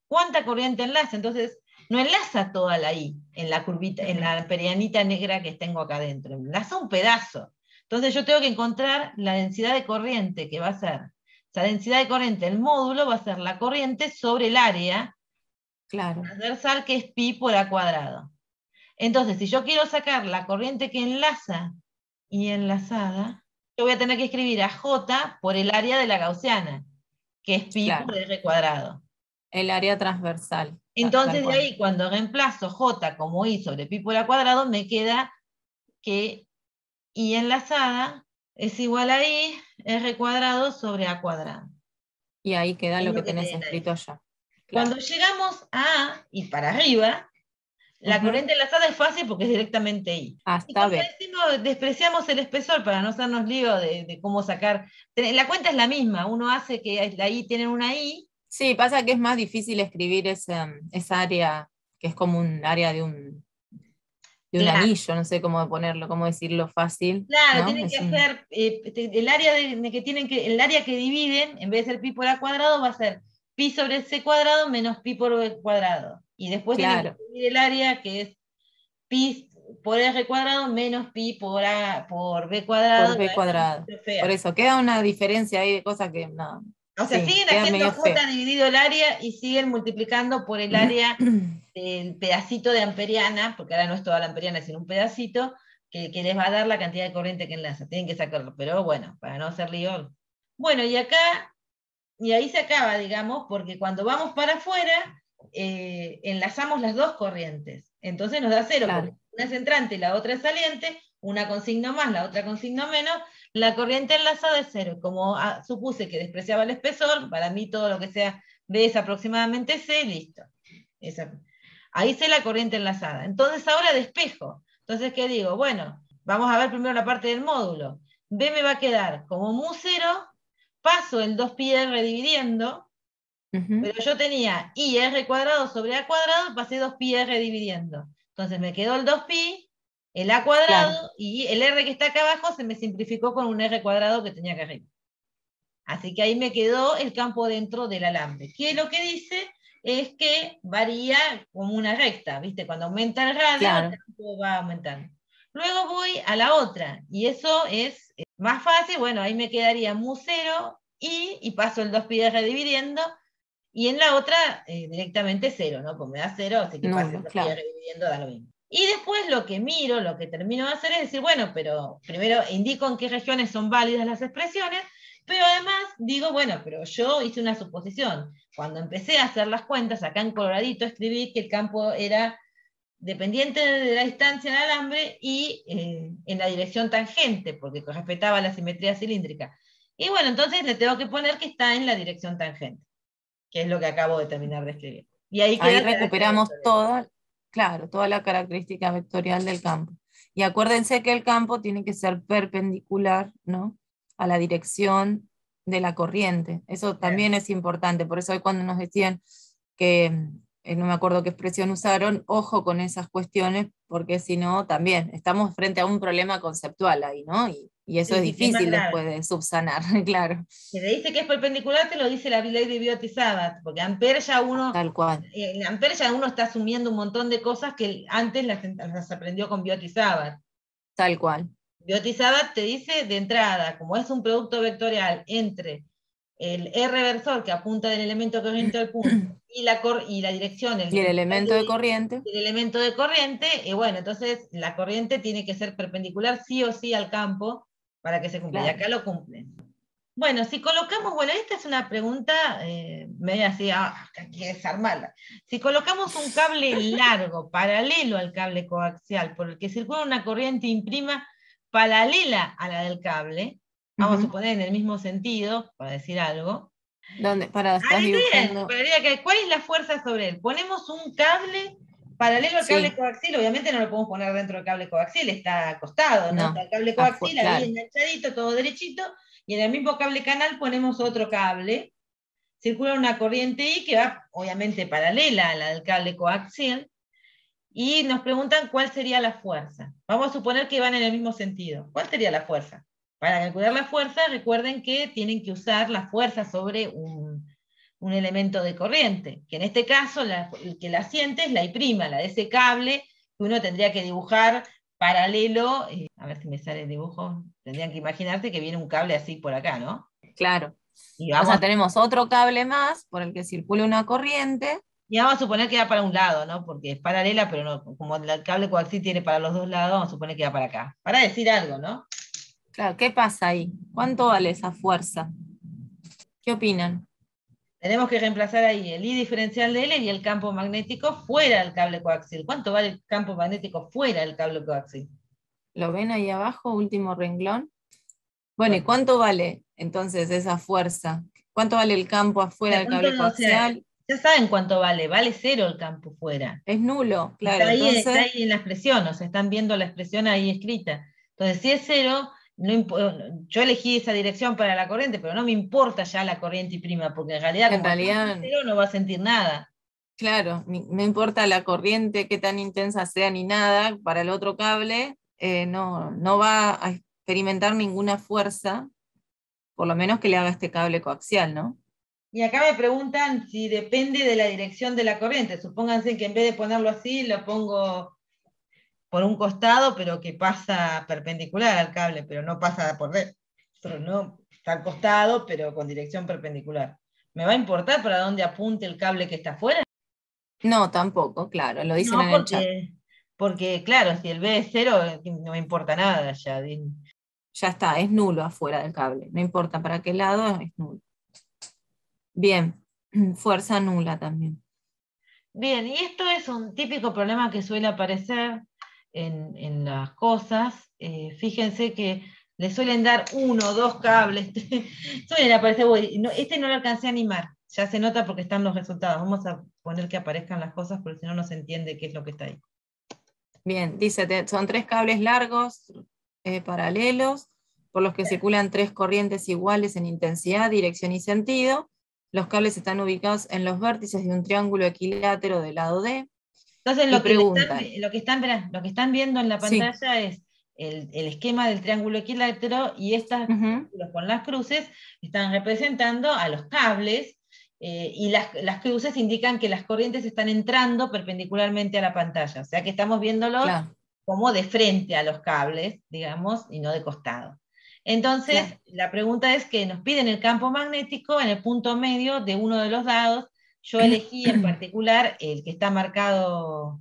cuánta corriente enlaza. Entonces, no enlaza toda la I en la curvita, en la perianita negra que tengo acá adentro, enlaza un pedazo. Entonces yo tengo que encontrar la densidad de corriente que va a ser. Esa densidad de corriente, el módulo va a ser la corriente sobre el área claro. transversal, que es pi por a cuadrado. Entonces, si yo quiero sacar la corriente que enlaza y enlazada, yo voy a tener que escribir a J por el área de la gaussiana, que es pi por Claro. r cuadrado. El área transversal, tal Entonces de cual. ahí, cuando reemplazo J como I sobre pi por a cuadrado, me queda que I enlazada es igual a I r cuadrado sobre a cuadrado. Y ahí queda Es lo que lo que tenés tienen ahí. escrito ya. Cuando Claro. llegamos a A y para arriba, la Ujú. corriente enlazada es fácil porque es directamente I. Y Hasta como B. decimos, despreciamos el espesor para no hacernos lío de cómo sacar. La cuenta es la misma, uno hace que la I tiene una I, Sí, pasa que es más difícil escribir esa área, que es como un área de un Claro, anillo, no sé cómo ponerlo, cómo decirlo fácil, claro, ¿no? tienen que hacer, el área el área que dividen, en vez de ser pi por a cuadrado, va a ser pi sobre c cuadrado menos pi por b cuadrado. Y después tienen que Claro, dividir el área que es pi por r cuadrado menos pi por b cuadrado. por b cuadrado. Es Por fea. eso, queda una diferencia ahí de cosas que no, O sea, sí, siguen queda haciendo medio feo. j dividido el área y siguen multiplicando por el área del pedacito de amperiana, porque ahora no es toda la amperiana, sino un pedacito, que les va a dar la cantidad de corriente que enlaza. Tienen que sacarlo, pero bueno, para no hacer lío. Bueno, y acá, y ahí se acaba, digamos, porque cuando vamos para afuera, enlazamos las dos corrientes. Entonces nos da cero, porque Claro, una es entrante y la otra es saliente, una con signo más, la otra con signo menos, la corriente enlazada es cero. Como supuse que despreciaba el espesor, para mí todo lo que sea B es aproximadamente C, listo. Esa. Ahí sé la corriente enlazada. Entonces ahora despejo. Entonces, ¿qué digo? Bueno, vamos a ver primero la parte del módulo. B me va a quedar como mu 0, paso el 2πr dividiendo, ujú, pero yo tenía i r cuadrado sobre a cuadrado, pasé 2πr dividiendo. Entonces me quedó el 2pi, el a claro, cuadrado, y el r que está acá abajo se me simplificó con un r cuadrado que tenía acá arriba. Así que ahí me quedó el campo dentro del alambre. Que lo que dice es que varía como una recta, ¿viste? Cuando aumenta el radio, el claro, campo va aumentando. Luego voy a la otra, y eso es más fácil. Bueno, ahí me quedaría mu 0 y paso el 2πr dividiendo, y en la otra directamente 0, ¿no? Pues me da 0, así que pase el nulo, 2πr claro. dividiendo, da lo mismo. Y después lo que miro, lo que termino de hacer es decir, bueno, pero primero indico en qué regiones son válidas las expresiones, pero además digo, bueno, pero yo hice una suposición. Cuando empecé a hacer las cuentas, acá en coloradito escribí que el campo era dependiente de la distancia del alambre y en la dirección tangente, porque respetaba la simetría cilíndrica. Y bueno, entonces le tengo que poner que está en la dirección tangente, que es lo que acabo de terminar de escribir. Y ahí queda Ahí el carácter recuperamos vectorial. toda, claro, toda la característica vectorial del campo. Y acuérdense que el campo tiene que ser perpendicular, ¿no?, a la dirección de la corriente. Eso Claro. también es importante. Por eso hoy cuando nos decían que, no me acuerdo qué expresión usaron, ojo con esas cuestiones, porque si no, también estamos frente a un problema conceptual ahí, ¿no? Y eso Sí, es sí, que es más difícil después grave. de subsanar, claro, Si te dice que es perpendicular, te lo dice la ley de Biot-Savart, porque tal cual, en Ampere ya uno está asumiendo un montón de cosas que antes las aprendió con Biot-Savart. tal cual. Biot-Savart te dice de entrada, como es un producto vectorial entre el R versor que apunta del elemento corriente al punto y la dirección, Y el elemento de corriente, el elemento de corriente, y bueno, entonces la corriente tiene que ser perpendicular sí o sí al campo para que se cumpla, y claro. acá lo cumple. Bueno, si colocamos, bueno, esta es una pregunta medio así, hay que desarmarla. Si colocamos un cable largo, paralelo al cable coaxial, por el que circula una corriente imprima paralela a la del cable, vamos a Ujú. suponer en el mismo sentido, para decir algo. ¿Dónde? Para, estás Ahí bien, dibujando. ¿cuál es la fuerza sobre él? Ponemos un cable paralelo al cable Sí, coaxial, obviamente no lo podemos poner dentro del cable coaxial, está acostado, ¿no? Está no, el cable coaxial ahí claro, enganchadito, todo derechito, y en el mismo cable canal ponemos otro cable, circula una corriente I que va obviamente paralela a la del cable coaxial, y nos preguntan cuál sería la fuerza. Vamos a suponer que van en el mismo sentido. ¿Cuál sería la fuerza? Para calcular la fuerza, recuerden que tienen que usar la fuerza sobre un elemento de corriente, que en este caso el que la siente es la I', la de ese cable que uno tendría que dibujar paralelo, a ver si me sale el dibujo, tendrían que imaginarse que viene un cable así por acá, ¿no? claro. Y O vamos, sea, tenemos otro cable más por el que circula una corriente. y vamos a suponer que va para un lado, ¿no? Porque es paralela, pero no, como el cable coaxial tiene para los dos lados, vamos a suponer que va para acá. Para decir algo, ¿no? Claro, ¿qué pasa ahí? ¿Cuánto vale esa fuerza? ¿Qué opinan? Tenemos que reemplazar ahí el I diferencial de L y el campo magnético fuera del cable coaxial. ¿Cuánto vale el campo magnético fuera del cable coaxial? ¿Lo ven ahí abajo, último renglón? Bueno, ¿y Bueno, cuánto vale entonces esa fuerza? ¿Cuánto vale el campo o afuera sea, del cable o sea, coaxial? ya saben cuánto vale, vale cero el campo fuera. Es nulo, claro. Está Entonces, ahí en la expresión, o sea, están viendo la expresión ahí escrita. Entonces, si es cero, yo elegí esa dirección para la corriente, pero no me importa ya la corriente y prima, porque en realidad En como está realidad, en cero no va a sentir nada. claro, no importa la corriente, qué tan intensa sea ni nada, para el otro cable no va a experimentar ninguna fuerza, por lo menos que le haga este cable coaxial, ¿no? Y acá me preguntan si depende de la dirección de la corriente. Supónganse que en vez de ponerlo así, lo pongo por un costado, pero que pasa perpendicular al cable, pero no pasa por dentro, no está al costado, pero con dirección perpendicular. ¿Me va a importar para dónde apunte el cable que está afuera? No, tampoco, claro, lo dicen No, en el chat. porque claro, si el B es cero, no me importa nada ya. Ya está, es nulo afuera del cable, no importa para qué lado, es nulo. Bien, fuerza nula también. Bien, y esto es un típico problema que suele aparecer en las cosas. Fíjense que le suelen dar uno o dos cables, suelen aparecer, este no lo alcancé a animar, ya se nota porque están los resultados. Vamos a poner que aparezcan las cosas porque si no, no se entiende qué es lo que está ahí. Bien, dice, son 3 cables largos, paralelos, por los que circulan 3 corrientes iguales en intensidad, dirección y sentido. Los cables están ubicados en los vértices de un triángulo equilátero del lado D. Entonces, Y lo que preguntan, verá, lo que están viendo en la sí, pantalla es el esquema del triángulo equilátero y estas círculos con las cruces están representando a los cables y las cruces indican que las corrientes están entrando perpendicularmente a la pantalla, o sea que estamos viéndolos claro, como de frente a los cables, digamos, y no de costado. Entonces, claro, la pregunta es que nos piden el campo magnético en el punto medio de uno de los dados. Yo elegí en particular el que está marcado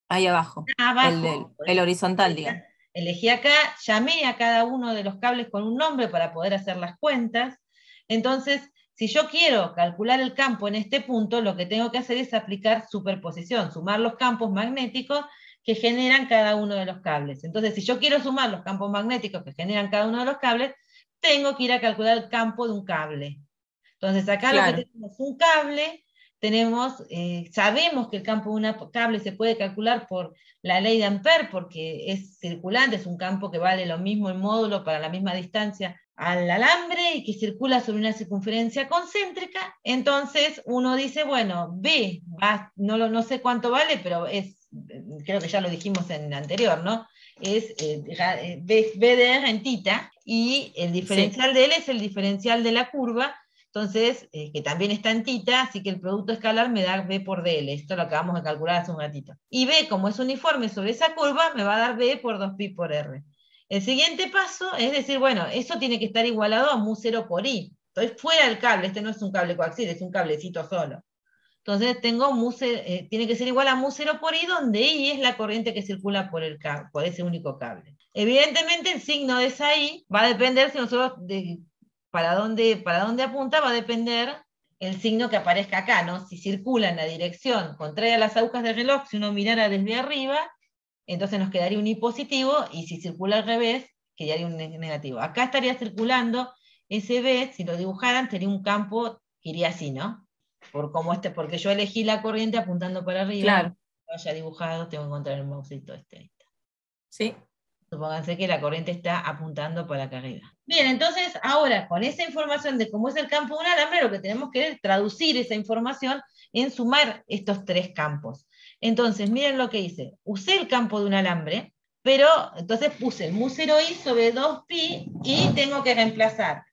ahí abajo, abajo, el horizontal, digamos. elegí acá, llamé a cada uno de los cables con un nombre para poder hacer las cuentas. Entonces, si yo quiero calcular el campo en este punto, lo que tengo que hacer es aplicar superposición, sumar los campos magnéticos que generan cada uno de los cables. Entonces, si yo quiero sumar los campos magnéticos que generan cada uno de los cables, tengo que ir a calcular el campo de un cable. Entonces, acá lo que Claro, tenemos es un cable, sabemos que el campo de un cable se puede calcular por la ley de Ampère, porque es circulante, es un campo que vale lo mismo el módulo para la misma distancia al alambre y que circula sobre una circunferencia concéntrica. Entonces uno dice, bueno, B, no sé cuánto vale, pero creo que ya lo dijimos en anterior, ¿no? Es B de R en tita, y el sí, diferencial de L es el diferencial de la curva. Entonces, que también está en tita, así que el producto escalar me da B por DL. Esto lo acabamos de calcular hace un ratito. Y B, como es uniforme sobre esa curva, me va a dar B por 2pi por R. El siguiente paso es decir, bueno, eso tiene que estar igualado a mu 0 por I. Estoy fuera del cable, este no es un cable coaxial, es un cablecito solo. Entonces tengo tiene que ser igual a mu 0 por I, donde I es la corriente que circula por ese único cable. Evidentemente el signo de esa I va a depender si nosotros para dónde apunta, va a depender el signo que aparezca acá, ¿no? Si circula en la dirección contraria a las agujas del reloj, si uno mirara desde arriba, entonces nos quedaría un I positivo, y si circula al revés, quedaría un negativo. Acá estaría circulando ese B, si lo dibujaran, sería un campo que iría así, ¿no? Porque yo elegí la corriente apuntando para arriba, claro, lo haya dibujado, tengo que encontrar el mousito este. sí. Supónganse que la corriente está apuntando para acá arriba. Bien, entonces ahora con esa información de cómo es el campo de un alambre, lo que tenemos que es traducir esa información en sumar estos 3 campos. Entonces, miren lo que hice. Usé el campo de un alambre, pero entonces puse el mu 0i sobre 2pi y tengo que reemplazar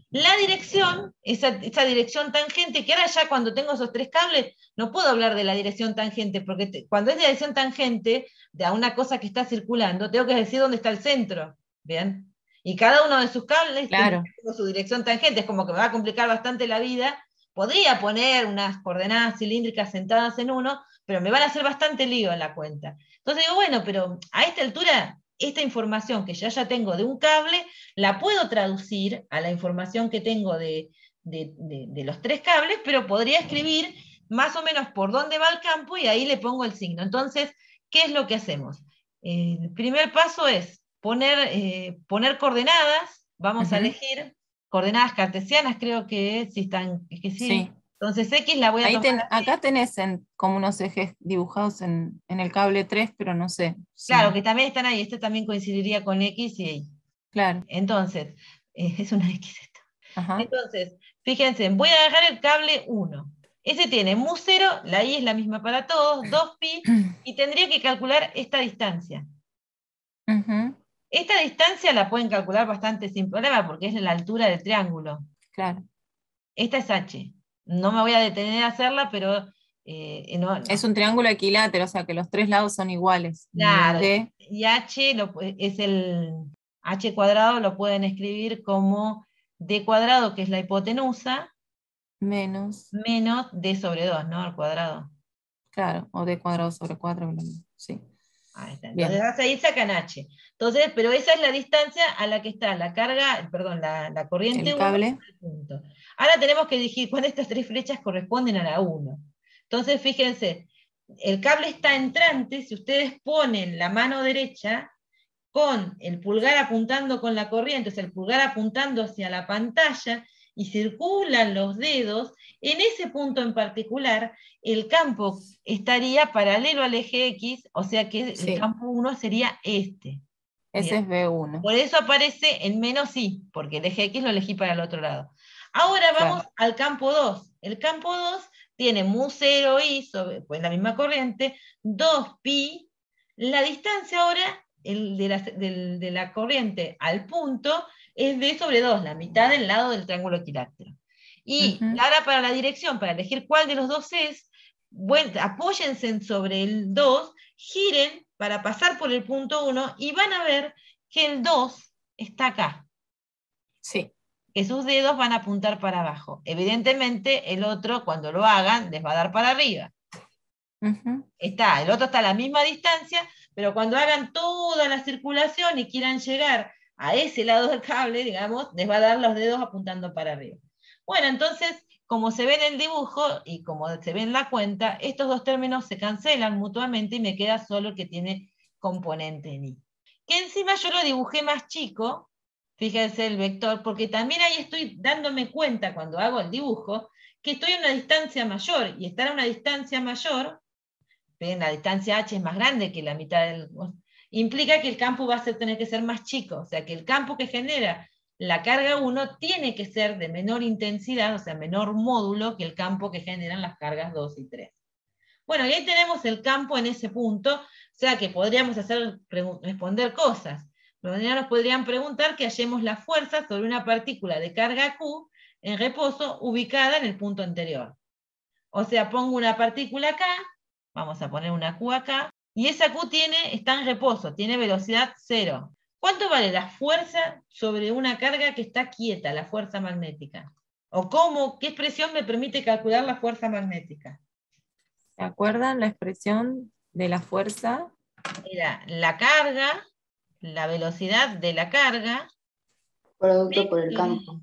la dirección, esa dirección tangente, que ahora ya cuando tengo esos 3 cables, no puedo hablar de la dirección tangente, porque cuando es dirección tangente de una cosa que está circulando, tengo que decir dónde está el centro, ¿bien? Y cada uno de sus cables tiene Claro, su dirección tangente, es como que me va a complicar bastante la vida. Podría poner unas coordenadas cilíndricas sentadas en uno, pero me van a hacer bastante lío en la cuenta. Entonces digo, bueno, pero a esta altura, esta información que ya tengo de un cable, la puedo traducir a la información que tengo de los 3 cables, pero podría escribir más o menos por dónde va el campo y ahí le pongo el signo. Entonces, ¿qué es lo que hacemos? El primer paso es poner coordenadas. Vamos a elegir coordenadas cartesianas, creo que sí están, que sí. sí. Entonces X la voy a tomar así. Acá tenés como unos ejes dibujados en el cable 3, pero no sé. Claro, Sí, que también están ahí. Este también coincidiría con X y Y. Claro. Entonces, es una X esto. Ajá. Entonces, fíjense, voy a agarrar el cable 1. Ese tiene mu0, la I es la misma para todos, 2pi, y tendría que calcular esta distancia. Ujú, Esta distancia la pueden calcular bastante sin problema porque es la altura del triángulo. claro. Esta es H. No me voy a detener a hacerla, pero Es un triángulo equilátero, o sea que los tres lados son iguales. claro, D, y H es el H cuadrado, lo pueden escribir como D cuadrado, que es la hipotenusa, menos, menos D sobre 2, ¿no? Al cuadrado. claro, o D cuadrado sobre 4. Sí. Ahí está. Bien. Entonces ahí sacan H. Entonces, pero esa es la distancia a la que está la carga, perdón, la corriente El 1 cable. al punto. Ahora tenemos que elegir cuál de estas tres flechas corresponden a la 1. Entonces, fíjense, el cable está entrante, si ustedes ponen la mano derecha con el pulgar apuntando con la corriente, o sea, el pulgar apuntando hacia la pantalla, y circulan los dedos, en ese punto en particular, el campo estaría paralelo al eje X, o sea que el Sí. campo 1 sería este. Ese Bien. es B1. Por eso aparece en menos I, porque el eje X lo elegí para el otro lado. Ahora vamos Claro. al campo 2. El campo 2 tiene mu0i, sobre, pues la misma corriente, 2pi. La distancia ahora de la corriente al punto es d sobre 2, la mitad del lado del triángulo equilátero. Y Ujú. ahora para la dirección, para elegir cuál de los dos es, apóyense sobre el 2, giren para pasar por el punto 1 y van a ver que el 2 está acá, Sí. que sus dedos van a apuntar para abajo. Evidentemente el otro, cuando lo hagan, les va a dar para arriba. Ujú. El otro está a la misma distancia, pero cuando hagan toda la circulación y quieran llegar a ese lado del cable, digamos, les va a dar los dedos apuntando para arriba. Bueno, entonces, como se ve en el dibujo y como se ve en la cuenta, estos dos términos se cancelan mutuamente y me queda solo el que tiene componente en I. Que encima yo lo dibujé más chico, fíjense el vector, porque también ahí estoy dándome cuenta cuando hago el dibujo, que estoy a una distancia mayor, y estar a una distancia mayor, la distancia h es más grande que la mitad del... implica que el campo va a tener que ser más chico, o sea que el campo que genera la carga 1 tiene que ser de menor intensidad, o sea, menor módulo que el campo que generan las cargas 2 y 3. Bueno, y ahí tenemos el campo en ese punto, o sea que podríamos responder cosas. Nos podrían preguntar que hallemos la fuerza sobre una partícula de carga Q en reposo ubicada en el punto anterior. O sea, pongo una partícula acá, vamos a poner una Q acá, y esa Q está en reposo, tiene velocidad 0. ¿Cuánto vale la fuerza sobre una carga que está quieta, la fuerza magnética? ¿O qué expresión me permite calcular la fuerza magnética? ¿Se acuerdan la expresión de la fuerza? Era la carga, la velocidad de la carga, Producto por el campo.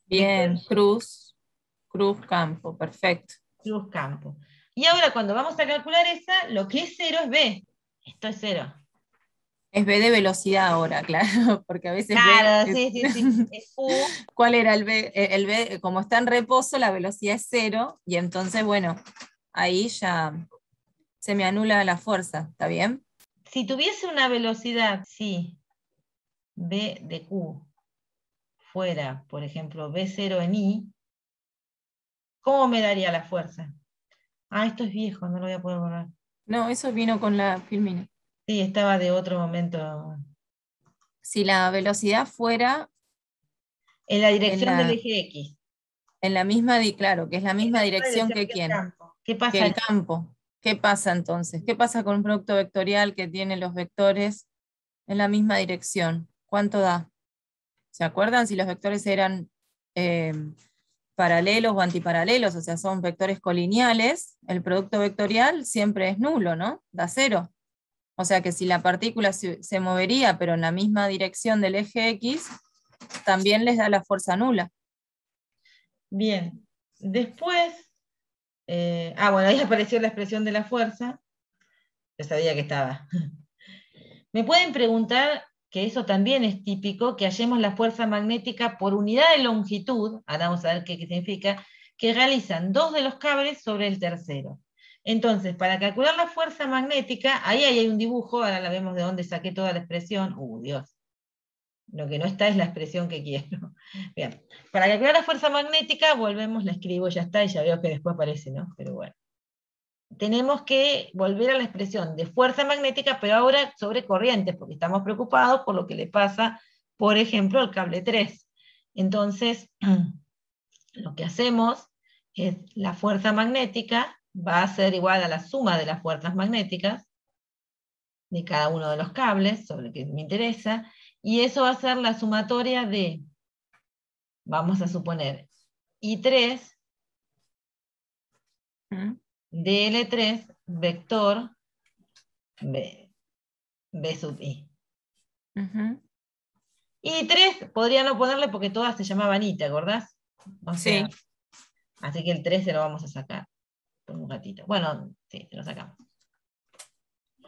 Bien, cruz campo, perfecto. cruz campo. Y ahora cuando vamos a calcular esa, lo que es 0 es B. Esto es 0. Es B de velocidad ahora, claro, porque a veces B Claro, es... sí. Es U. ¿Cuál era el B? El B, como está en reposo, la velocidad es 0, y entonces, bueno, ahí ya se me anula la fuerza, ¿está bien? Si tuviese una velocidad, sí, B de Q fuera, por ejemplo, B0 en I, ¿cómo me daría la fuerza? Ah, esto es viejo, no lo voy a poder borrar. No, eso vino con la filmina. Sí, estaba de otro momento. Si la velocidad fuera En la en dirección del la, eje X. en la misma, claro, que es la En misma la misma dirección que el quién, campo. ¿Qué que pasa? el campo. ¿Qué pasa entonces? ¿Qué pasa con un producto vectorial que tiene los vectores en la misma dirección? ¿Cuánto da? ¿Se acuerdan si los vectores eran paralelos o antiparalelos? O sea, son vectores colineales. El producto vectorial siempre es nulo, ¿no? Da 0. O sea que si la partícula se movería, pero en la misma dirección del eje X, también les da la fuerza nula. Bien. Después, bueno, ahí apareció la expresión de la fuerza. Yo sabía que estaba. Me pueden preguntar, que eso también es típico, que hallemos la fuerza magnética por unidad de longitud, ahora vamos a ver qué significa, que realizan dos de los cables sobre el tercero. Entonces, para calcular la fuerza magnética, ahí hay un dibujo, ahora la vemos de dónde saqué toda la expresión. Dios. Lo que no está es la expresión que quiero. Bien, para calcular la fuerza magnética, volvemos, la escribo, ya está, y ya veo que después aparece, ¿no? Pero bueno. Tenemos que volver a la expresión de fuerza magnética, pero ahora sobre corrientes, porque estamos preocupados por lo que le pasa, por ejemplo, al cable 3. Entonces, lo que hacemos es la fuerza magnética va a ser igual a la suma de las fuerzas magnéticas de cada uno de los cables, sobre el que me interesa, y eso va a ser la sumatoria de, vamos a suponer, I3 dl3 vector B sub I. I3 podría no ponerle porque todas se llamaban I, ¿te acordás? O sea, Sí. así que el 3 se lo vamos a sacar por un ratito. Bueno, sí, se lo sacamos.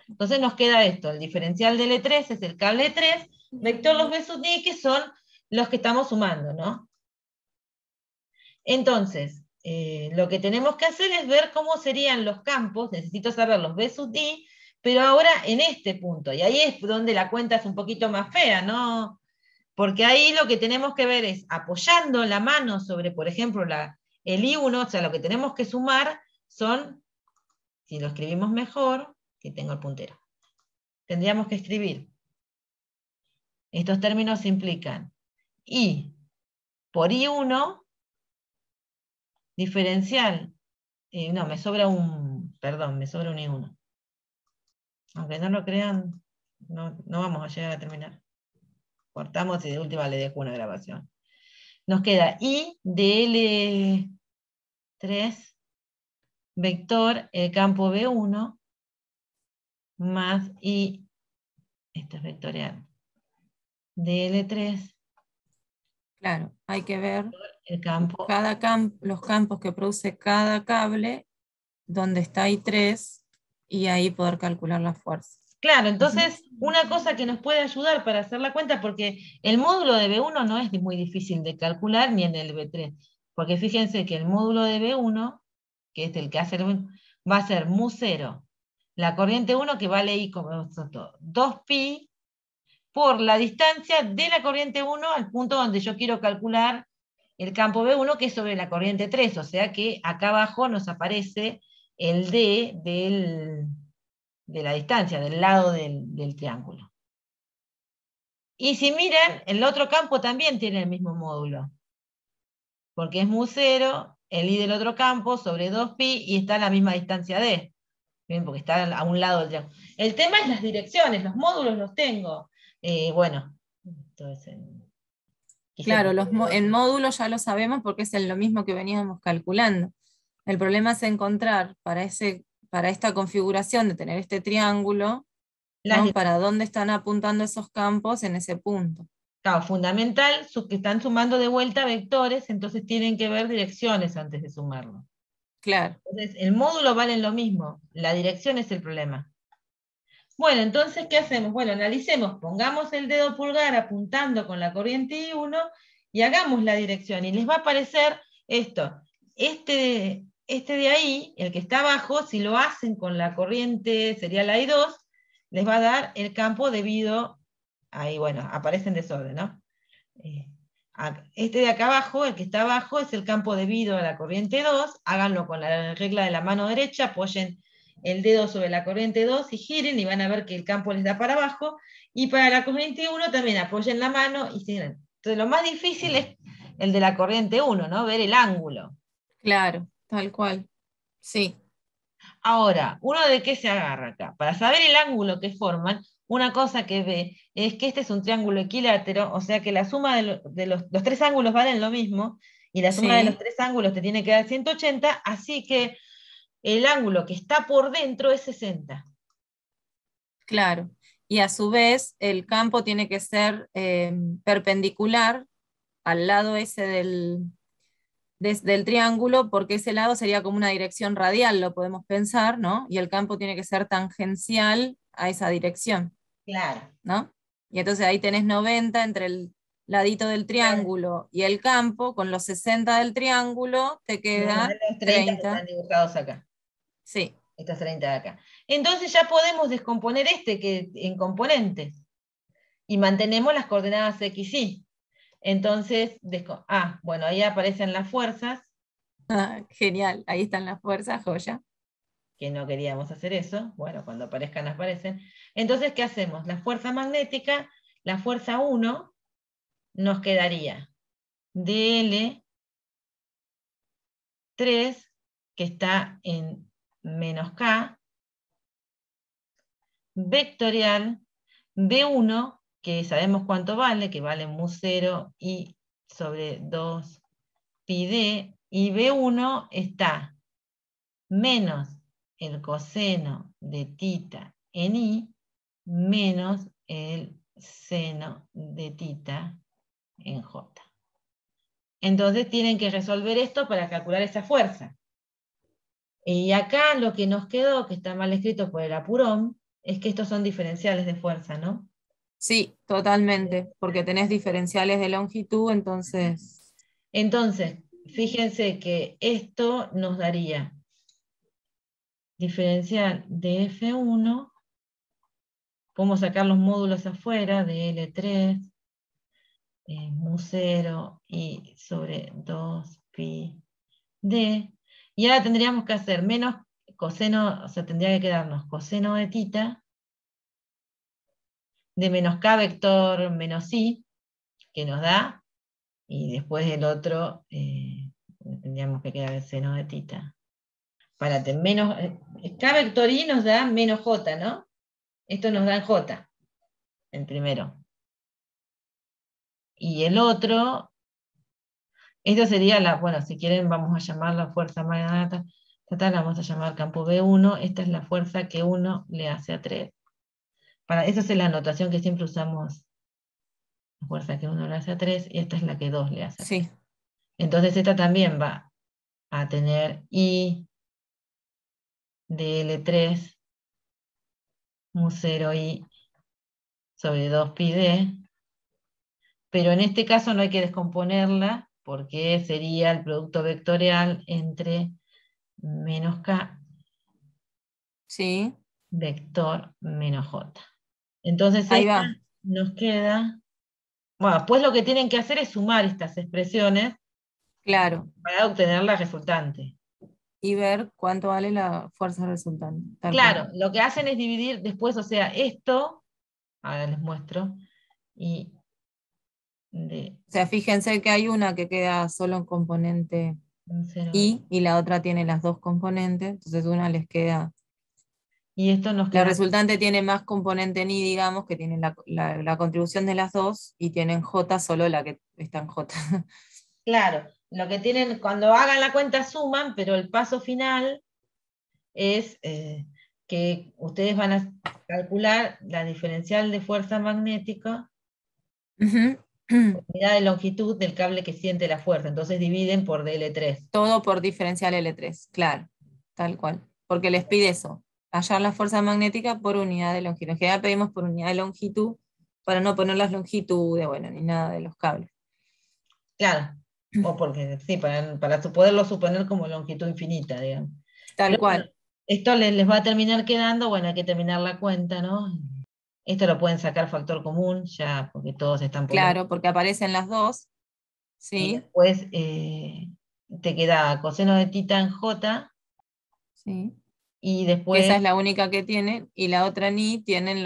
Entonces nos queda esto, el diferencial del E3 es el cable 3, vector los B sub I, que son los que estamos sumando, ¿no? Entonces, lo que tenemos que hacer es ver cómo serían los campos, necesito saber los B sub I, pero ahora en este punto, y ahí es donde la cuenta es un poquito más fea, ¿no? Porque ahí lo que tenemos que ver es, apoyando la mano sobre, por ejemplo, el I1, o sea, lo que tenemos que sumar son, si lo escribimos mejor, que tengo el puntero, tendríamos que escribir, estos términos implican I por I1, diferencial, no, me sobra un I1. Aunque no lo crean, no vamos a llegar a terminar. Cortamos y de última le dejo una grabación. Nos queda I de L3 vector el campo B1 más I, esto es vectorial, de L3 Claro, hay que ver el campo. los campos que produce cada cable, donde está I3, y ahí poder calcular la fuerza. Claro, entonces una cosa que nos puede ayudar para hacer la cuenta, porque el módulo de B1 no es muy difícil de calcular ni en el B3, porque fíjense que el módulo de B1, que es el que hace va a ser mu0, la corriente 1 que vale I como 2pi por la distancia de la corriente 1 al punto donde yo quiero calcular el campo B1, que es sobre la corriente 3, o sea que acá abajo nos aparece el D de la distancia, del lado del triángulo. Y si miran, el otro campo también tiene el mismo módulo, porque es mu0, el I del otro campo, sobre 2pi, y está a la misma distancia D. Bien, porque está a un lado del triángulo. El tema es las direcciones, los módulos los tengo. Bueno, entonces... Claro, el módulo ya lo sabemos porque es lo mismo que veníamos calculando. El problema es encontrar para esta configuración de tener este triángulo, ¿no? Para dónde están apuntando esos campos en ese punto. Claro, fundamental, que están sumando de vuelta vectores, entonces tienen que ver direcciones antes de sumarlo. Claro. Entonces, el módulo vale lo mismo, la dirección es el problema. Bueno, entonces, ¿qué hacemos? Bueno, analicemos, pongamos el dedo pulgar apuntando con la corriente I1 y hagamos la dirección, y les va a aparecer esto. Este de ahí, el que está abajo, si lo hacen con la corriente, sería la I2, les va a dar el campo debido, ahí bueno, aparece en desorden, ¿no? Este de acá abajo, el que está abajo, es el campo debido a la corriente 2, háganlo con la regla de la mano derecha, apoyen el dedo sobre la corriente 2 y giren y van a ver que el campo les da para abajo, y para la corriente 1 también apoyen la mano y sigan. Entonces lo más difícil es el de la corriente 1, ¿no? Ver el ángulo. Claro, tal cual. Sí. Ahora, ¿uno de qué se agarra acá? Para saber el ángulo que forman, una cosa que ve es que este es un triángulo equilátero, o sea que la suma de los tres ángulos valen lo mismo, y la suma de los tres ángulos te tiene que dar 180, así que el ángulo que está por dentro es 60. Claro. Y a su vez, el campo tiene que ser perpendicular al lado ese del triángulo, porque ese lado sería como una dirección radial, lo podemos pensar, ¿no? Y el campo tiene que ser tangencial a esa dirección. Claro. ¿No? Y entonces ahí tenés 90 entre el ladito del triángulo y el campo, con los 60 del triángulo te queda los 30 que 30. están dibujados acá. Sí. Estos 30 de acá. Entonces ya podemos descomponer en componentes. Y mantenemos las coordenadas X, Y. Entonces, bueno, ahí aparecen las fuerzas, Genial, ahí están las fuerzas, joya. que no queríamos hacer eso. Bueno, cuando aparezcan, aparecen. Entonces, ¿qué hacemos? La fuerza magnética, la fuerza 1, nos quedaría dl3, que está en menos K, vectorial, B1, que sabemos cuánto vale, que vale mu0 y sobre 2 pi d, y B1 está menos el coseno de tita en I, menos el seno de tita en J. Entonces tienen que resolver esto para calcular esa fuerza. Y acá lo que nos quedó, que está mal escrito por el apurón, es que estos son diferenciales de fuerza, ¿no? Sí, totalmente, porque tenés diferenciales de longitud, entonces... Entonces, fíjense que esto nos daría diferencial de F1, podemos sacar los módulos afuera de L3, mu0 y sobre 2 pi d, y ahora tendríamos que hacer menos coseno, o sea, tendría que quedarnos coseno de tita, de menos k vector menos i, que nos da, y después el otro, tendríamos que quedar el seno de tita. Para menos, k vector i nos da menos j, ¿no? Esto nos da en j, el primero. Y el otro, esto sería bueno, si quieren vamos a llamar la fuerza magnética, la vamos a llamar campo B1, esta es la fuerza que 1 le hace a 3. Esa es la anotación que siempre usamos, la fuerza que 1 le hace a 3, y esta es la que 2 le hace a 3. Sí. Entonces esta también va a tener I de L3 mu0 I sobre 2 pi d, pero en este caso no hay que descomponerla, porque sería el producto vectorial entre menos K, Sí. vector menos J. Entonces Ahí esta va. nos queda, bueno, después lo que tienen que hacer es sumar estas expresiones Claro. para obtener la resultante. Y ver cuánto vale la fuerza resultante. Claro, lo que hacen es dividir después, o sea, esto, ahora les muestro, y O sea, fíjense que hay una que queda solo en componente y y la otra tiene las dos componentes, entonces una les queda... esto nos La queda... resultante tiene más componente en I, digamos, que tiene la contribución de las dos, y tienen J solo la que está en J. Claro, lo que tienen, cuando hagan la cuenta suman, pero el paso final es que ustedes van a calcular la diferencial de fuerza magnética, unidad de longitud del cable que siente la fuerza, entonces dividen por dl3. Todo por diferencial L3, claro, tal cual. Porque les pide eso, hallar la fuerza magnética por unidad de longitud. En general pedimos por unidad de longitud, para no poner las longitudes, bueno, ni nada de los cables. Claro, o porque sí, para poderlo suponer como longitud infinita, digamos. Tal Pero cual. bueno, esto les va a terminar quedando, bueno, hay que terminar la cuenta, ¿no? Esto lo pueden sacar factor común, ya, porque todos están por Claro, porque aparecen las dos. Y Sí. después te queda coseno de tita en J, Sí. y Que después esa es la única que tienen, y la otra ni tienen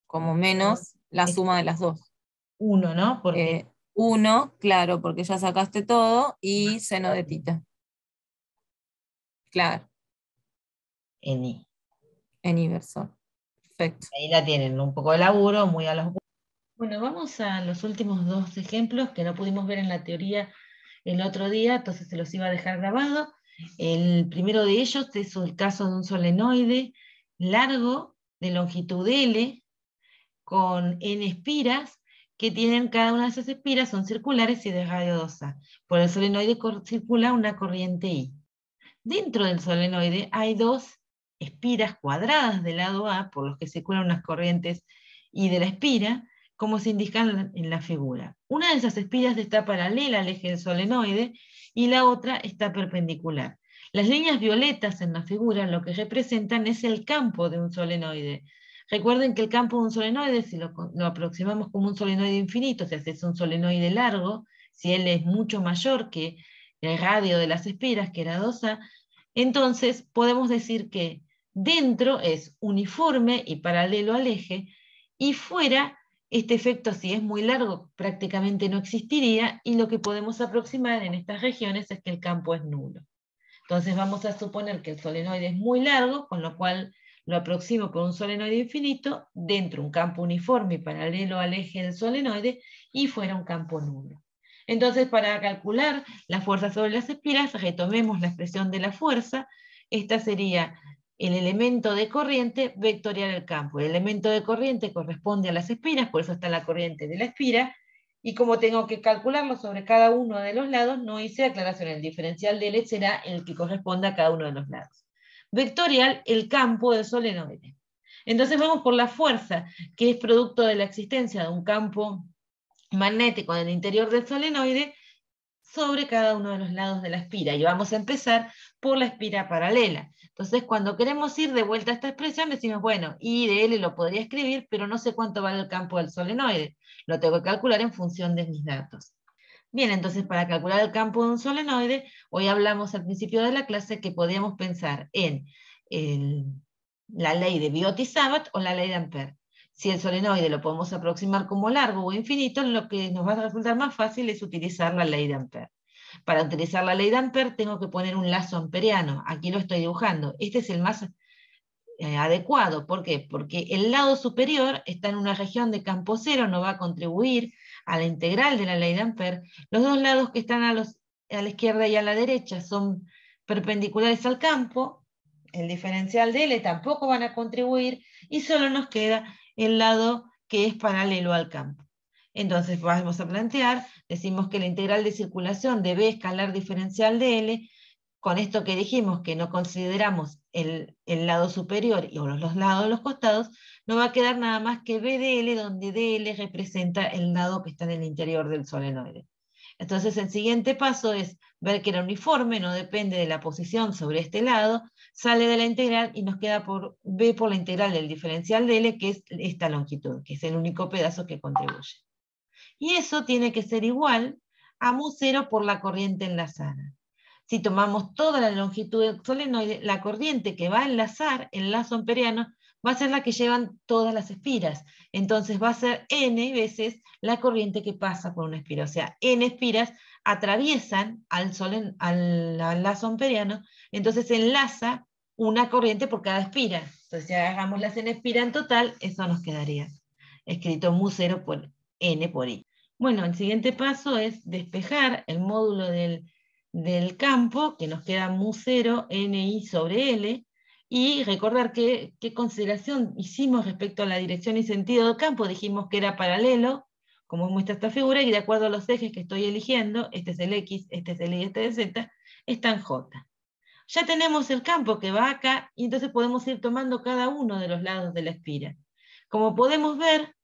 como menos la es suma de las dos. 1, ¿no? Porque 1, claro, porque ya sacaste todo, y seno de tita. Claro, en I. en inversor. Perfecto. Ahí la tienen, un poco de laburo, muy a los... Bueno, vamos a los últimos dos ejemplos que no pudimos ver en la teoría el otro día, entonces se los iba a dejar grabado. El primero de ellos es el caso de un solenoide largo de longitud L con N espiras que tienen cada una de esas espiras, son circulares y de radio 2A. Por el solenoide circula una corriente I. Dentro del solenoide hay dos espiras cuadradas del lado A, por los que circulan unas corrientes I de la espira, como se indica en la figura. Una de esas espiras está paralela al eje del solenoide y la otra está perpendicular. Las líneas violetas en la figura lo que representan es el campo de un solenoide. Recuerden que el campo de un solenoide, si lo aproximamos como un solenoide infinito, o sea, si es un solenoide largo, si él es mucho mayor que el radio de las espiras, que era 2A, entonces podemos decir que dentro es uniforme y paralelo al eje, y fuera este efecto, si es muy largo, prácticamente no existiría, y lo que podemos aproximar en estas regiones es que el campo es nulo. Entonces vamos a suponer que el solenoide es muy largo, con lo cual lo aproximo por un solenoide infinito, dentro un campo uniforme y paralelo al eje del solenoide, y fuera un campo nulo. Entonces, para calcular la fuerza sobre las espiras, retomemos la expresión de la fuerza. Esta sería el elemento de corriente vectorial del campo. El elemento de corriente corresponde a las espiras, por eso está la corriente de la espira, y como tengo que calcularlo sobre cada uno de los lados, no hice aclaración. El diferencial de L será el que corresponde a cada uno de los lados. Vectorial, el campo del solenoide. Entonces vamos por la fuerza, que es producto de la existencia de un campo magnético en el interior del solenoide sobre cada uno de los lados de la espira. Y vamos a empezar por la espira paralela. Entonces, cuando queremos ir de vuelta a esta expresión, decimos, bueno, I de L lo podría escribir, pero no sé cuánto vale el campo del solenoide. Lo tengo que calcular en función de mis datos. Bien, entonces para calcular el campo de un solenoide, hoy hablamos al principio de la clase que podíamos pensar en la ley de Biot-Savart o la ley de Ampère. Si el solenoide lo podemos aproximar como largo o infinito, lo que nos va a resultar más fácil es utilizar la ley de Ampère. Para utilizar la ley de Ampère tengo que poner un lazo amperiano. Aquí lo estoy dibujando. Este es el más adecuado. ¿Por qué? Porque el lado superior está en una región de campo cero, no va a contribuir a la integral de la ley de Ampère. Los dos lados que están a la izquierda y a la derecha son perpendiculares al campo. El diferencial de L tampoco van a contribuir, y solo nos queda el lado que es paralelo al campo. Entonces vamos a plantear, decimos que la integral de circulación de B escalar diferencial de L, con esto que dijimos que no consideramos el lado superior o los lados de los costados, no va a quedar nada más que B de L, donde DL representa el lado que está en el interior del solenoide. Entonces el siguiente paso es ver que era uniforme, no depende de la posición sobre este lado, sale de la integral y nos queda por B por la integral del diferencial de L, que es esta longitud, que es el único pedazo que contribuye. Y eso tiene que ser igual a mu0 por la corriente enlazada. Si tomamos toda la longitud del solenoide, la corriente que va a enlazar el lazo amperiano va a ser la que llevan todas las espiras. Entonces va a ser n veces la corriente que pasa por una espira. O sea, n espiras atraviesan al lazo amperiano, entonces enlaza una corriente por cada espira. Entonces si agarramos las n espiras en total, eso nos quedaría escrito mu0 por n por i. Bueno, el siguiente paso es despejar el módulo del campo, que nos queda mu0 ni sobre L, y recordar qué consideración hicimos respecto a la dirección y sentido del campo. Dijimos que era paralelo, como muestra esta figura, y de acuerdo a los ejes que estoy eligiendo, este es el X, este es el Y, este es el Z, está en J. Ya tenemos el campo que va acá, y entonces podemos ir tomando cada uno de los lados de la espira. Como podemos ver,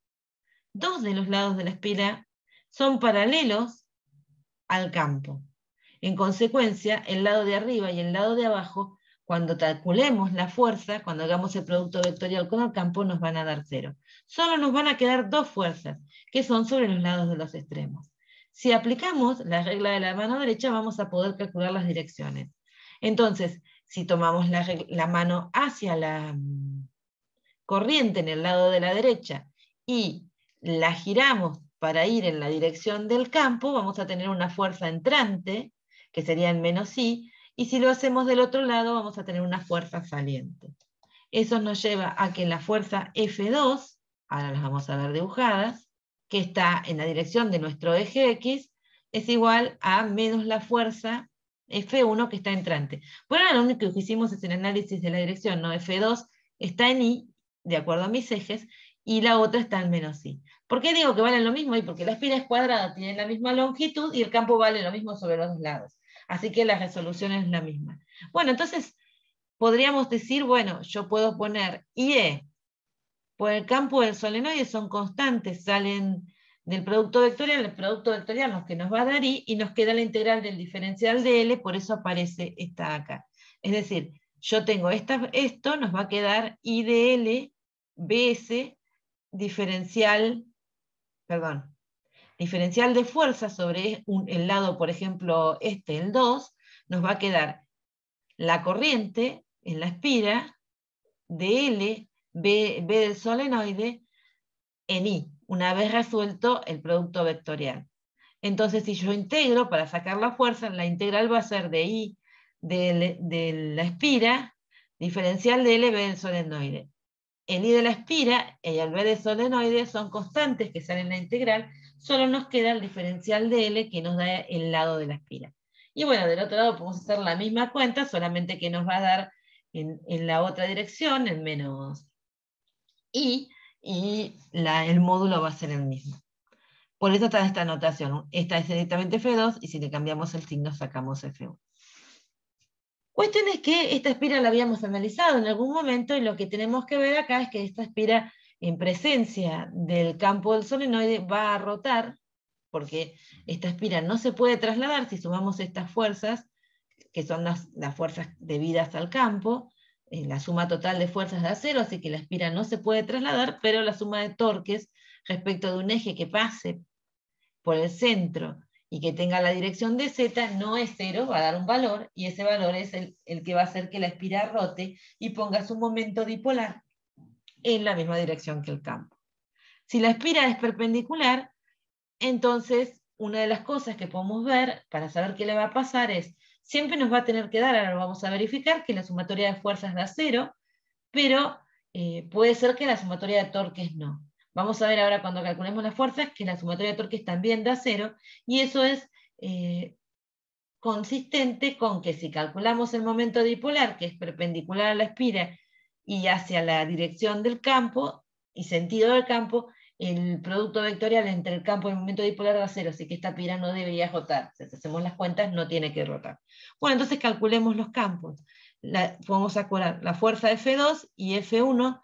dos de los lados de la espira son paralelos al campo. En consecuencia, el lado de arriba y el lado de abajo, cuando calculemos la fuerza, cuando hagamos el producto vectorial con el campo, nos van a dar 0. Solo nos van a quedar dos fuerzas, que son sobre los lados de los extremos. Si aplicamos la regla de la mano derecha, vamos a poder calcular las direcciones. Entonces, si tomamos la mano hacia la corriente en el lado de la derecha y la giramos para ir en la dirección del campo, vamos a tener una fuerza entrante, que sería el menos I, y si lo hacemos del otro lado, vamos a tener una fuerza saliente. Eso nos lleva a que la fuerza F2, ahora las vamos a ver dibujadas, que está en la dirección de nuestro eje X, es igual a menos la fuerza F1 que está entrante. Bueno, lo único que hicimos es el análisis de la dirección, ¿no? F2 está en I, de acuerdo a mis ejes, y la otra está en menos I. ¿Por qué digo que valen lo mismo? Y porque la espira es cuadrada, tiene la misma longitud, y el campo vale lo mismo sobre los dos lados. Así que la resolución es la misma. Bueno, entonces podríamos decir, bueno, yo puedo poner IE por el campo del solenoide, son constantes, salen del producto vectorial, el producto vectorial lo que nos va a dar I, y nos queda la integral del diferencial de L, por eso aparece esta acá. Es decir, yo tengo esto, nos va a quedar I de L BS diferencial de fuerza sobre el lado, por ejemplo, el 2, nos va a quedar la corriente en la espira de L, B del solenoide, en I, una vez resuelto el producto vectorial. Entonces, si yo integro para sacar la fuerza, la integral va a ser de I de la espira, diferencial de L, B del solenoide. El I de la espira y el B del solenoide son constantes que salen en la integral, solo nos queda el diferencial de L que nos da el lado de la espira. Y bueno, del otro lado podemos hacer la misma cuenta, solamente que nos va a dar en la otra dirección, el menos I, y el módulo va a ser el mismo. Por eso está esta notación. Esta es directamente F2, y si le cambiamos el signo sacamos F1. Cuestión es que esta espira la habíamos analizado en algún momento, y lo que tenemos que ver acá es que esta espira, en presencia del campo del solenoide, va a rotar, porque esta espira no se puede trasladar si sumamos estas fuerzas, que son las fuerzas debidas al campo. La suma total de fuerzas da 0, así que la espira no se puede trasladar, pero la suma de torques respecto de un eje que pase por el centro y que tenga la dirección de Z no es 0, va a dar un valor, y ese valor es el que va a hacer que la espira rote y ponga su momento dipolar en la misma dirección que el campo. Si la espira es perpendicular, entonces una de las cosas que podemos ver para saber qué le va a pasar es, siempre nos va a tener que dar, ahora lo vamos a verificar, que la sumatoria de fuerzas da 0, pero puede ser que la sumatoria de torques no. Vamos a ver ahora cuando calculemos las fuerzas que la sumatoria de torques también da 0, y eso es consistente con que si calculamos el momento dipolar, que es perpendicular a la espira y hacia la dirección del campo y sentido del campo, el producto vectorial entre el campo y el momento dipolar da 0, así que esta espira no debería rotar. Si hacemos las cuentas, no tiene que rotar. Bueno, entonces calculemos los campos. Podemos acordar la fuerza F2 y F1.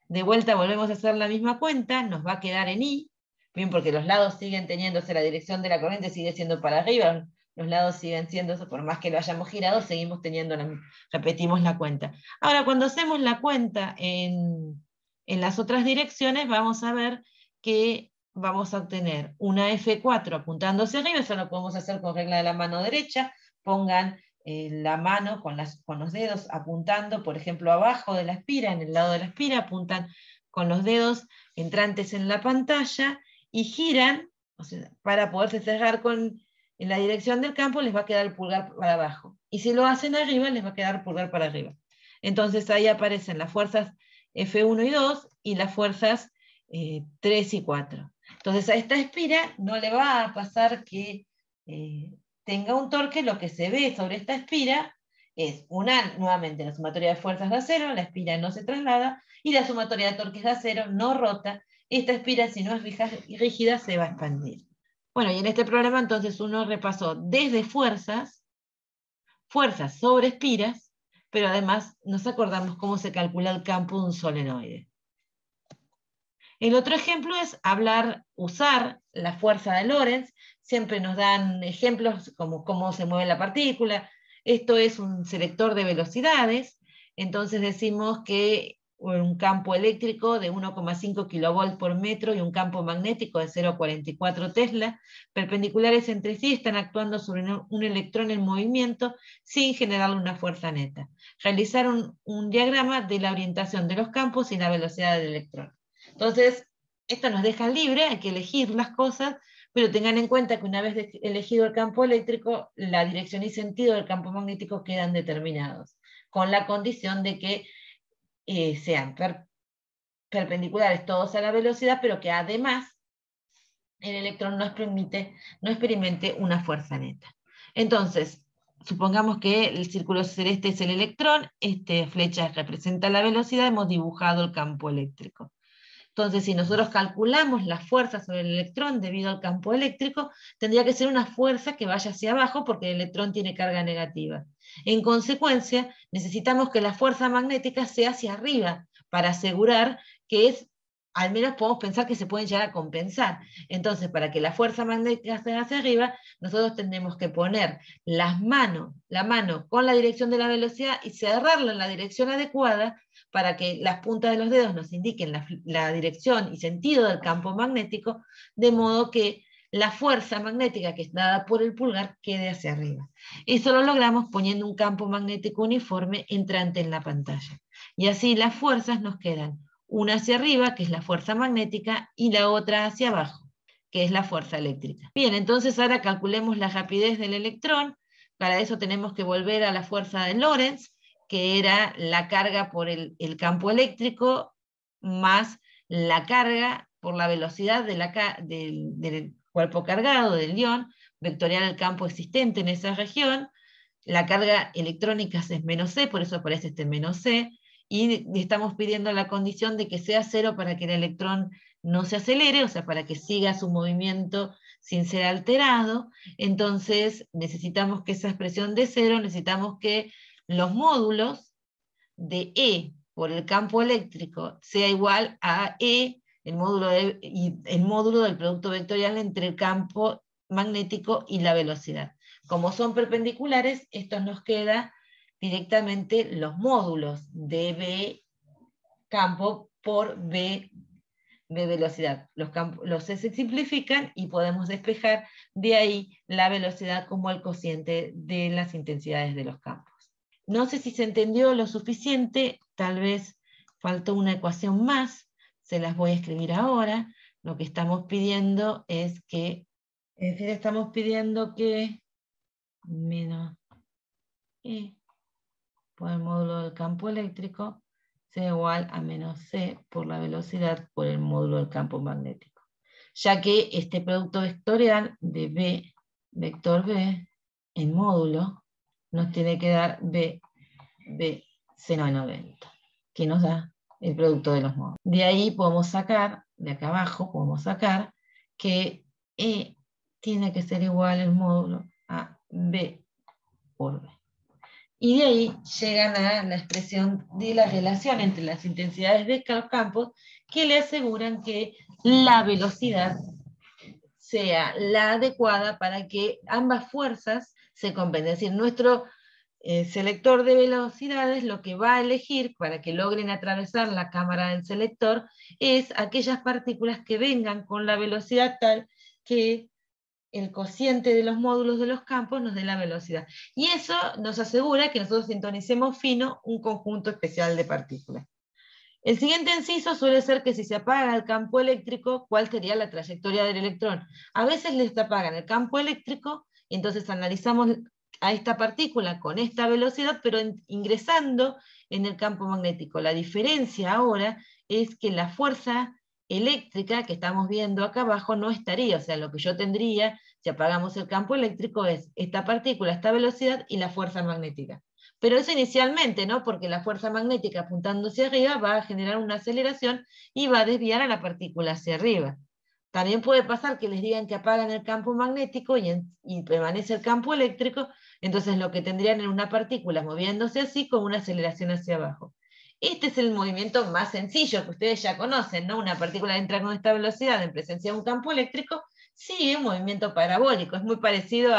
De vuelta volvemos a hacer la misma cuenta, nos va a quedar en I, bien, porque los lados siguen teniéndose, la dirección de la corriente sigue siendo para arriba, los lados siguen siendo, por más que lo hayamos girado, seguimos teniendo, repetimos la cuenta. Ahora, cuando hacemos la cuenta en las otras direcciones, vamos a ver que vamos a obtener una F4 apuntando hacia arriba. Eso lo podemos hacer con regla de la mano derecha. Pongan la mano con los dedos apuntando, por ejemplo, abajo de la espira, en el lado de la espira, apuntan con los dedos entrantes en la pantalla y giran, o sea, para poderse cerrar en la dirección del campo, les va a quedar el pulgar para abajo. Y si lo hacen arriba, les va a quedar el pulgar para arriba. Entonces ahí aparecen las fuerzas F1 y 2 y las fuerzas 3 y 4. Entonces a esta espira no le va a pasar que tenga un torque. Lo que se ve sobre esta espira es nuevamente la sumatoria de fuerzas da 0, la espira no se traslada, y la sumatoria de torques da 0, no rota. Esta espira, si no es rígida, se va a expandir. Bueno, y en este problema entonces uno repasó desde fuerzas sobre espiras, pero además nos acordamos cómo se calcula el campo de un solenoide. El otro ejemplo es usar la fuerza de Lorentz. Siempre nos dan ejemplos como cómo se mueve la partícula. Esto es un selector de velocidades. Entonces decimos que un campo eléctrico de 1,5 kV por metro y un campo magnético de 0,44 Tesla, perpendiculares entre sí, están actuando sobre un electrón en movimiento sin generarle una fuerza neta. Realizar un diagrama de la orientación de los campos y la velocidad del electrón. Entonces, esto nos deja libre, hay que elegir las cosas, pero tengan en cuenta que una vez elegido el campo eléctrico, la dirección y sentido del campo magnético quedan determinados, con la condición de que sean perpendiculares todos a la velocidad, pero que además el electrón no experimente una fuerza neta. Entonces, supongamos que el círculo celeste es el electrón, esta flecha representa la velocidad, hemos dibujado el campo eléctrico. Entonces, si nosotros calculamos la fuerza sobre el electrón debido al campo eléctrico, tendría que ser una fuerza que vaya hacia abajo porque el electrón tiene carga negativa. En consecuencia, necesitamos que la fuerza magnética sea hacia arriba para asegurar que es al menos podemos pensar que se pueden llegar a compensar. Entonces, para que la fuerza magnética esté hacia arriba, nosotros tenemos que poner la mano con la dirección de la velocidad y cerrarla en la dirección adecuada para que las puntas de los dedos nos indiquen la dirección y sentido del campo magnético, de modo que la fuerza magnética que es dada por el pulgar quede hacia arriba. Eso lo logramos poniendo un campo magnético uniforme entrante en la pantalla. Y así las fuerzas nos quedan una hacia arriba, que es la fuerza magnética, y la otra hacia abajo, que es la fuerza eléctrica. Bien, entonces ahora calculemos la rapidez del electrón. Para eso tenemos que volver a la fuerza de Lorentz, que era la carga por el campo eléctrico, más la carga por la velocidad del cuerpo cargado, del ion, vectorial el campo existente en esa región. La carga electrónica es menos C, por eso aparece este menos C, y estamos pidiendo la condición de que sea cero para que el electrón no se acelere, o sea, para que siga su movimiento sin ser alterado. Entonces necesitamos que esa expresión de cero, necesitamos que los módulos de E por el campo eléctrico sea igual a E, el módulo del producto vectorial entre el campo magnético y la velocidad. Como son perpendiculares, esto nos queda directamente los módulos de B campo por B velocidad. Los C se simplifican y podemos despejar de ahí la velocidad como el cociente de las intensidades de los campos. No sé si se entendió lo suficiente, tal vez faltó una ecuación más, se las voy a escribir ahora. Lo que estamos pidiendo es que, estamos pidiendo que menos E por el módulo del campo eléctrico sea igual a menos C por la velocidad por el módulo del campo magnético. Ya que este producto vectorial de B, vector B, en módulo, nos tiene que dar B seno de 90, que nos da el producto de los módulos. De ahí podemos sacar, de acá abajo, podemos sacar que E tiene que ser igual el módulo a B por B. Y de ahí llegan a la expresión de la relación entre las intensidades de los campos que le aseguran que la velocidad sea la adecuada para que ambas fuerzas se compensen. Es decir, nuestro selector de velocidades lo que va a elegir para que logren atravesar la cámara del selector es aquellas partículas que vengan con la velocidad tal que el cociente de los módulos de los campos nos dé la velocidad. Y eso nos asegura que nosotros sintonicemos fino un conjunto especial de partículas. El siguiente inciso suele ser que si se apaga el campo eléctrico, ¿cuál sería la trayectoria del electrón? A veces les apagan el campo eléctrico, y entonces analizamos a esta partícula con esta velocidad, pero ingresando en el campo magnético. La diferencia ahora es que la fuerza eléctrica que estamos viendo acá abajo no estaría, o sea, lo que yo tendría si apagamos el campo eléctrico es esta partícula, esta velocidad y la fuerza magnética. Pero eso inicialmente, ¿no? Porque la fuerza magnética apuntando hacia arriba va a generar una aceleración y va a desviar a la partícula hacia arriba. También puede pasar que les digan que apagan el campo magnético y permanece el campo eléctrico, entonces lo que tendrían es una partícula moviéndose así con una aceleración hacia abajo. Este es el movimiento más sencillo que ustedes ya conocen, ¿no? Una partícula entra con esta velocidad en presencia de un campo eléctrico, sigue un movimiento parabólico, es muy parecido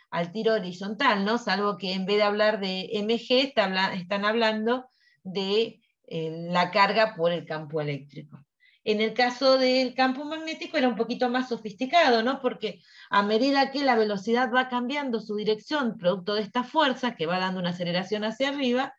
al tiro horizontal, ¿no? Salvo que en vez de hablar de mg, están hablando de la carga por el campo eléctrico. En el caso del campo magnético era un poquito más sofisticado, ¿no? Porque a medida que la velocidad va cambiando su dirección, producto de esta fuerza, que va dando una aceleración hacia arriba,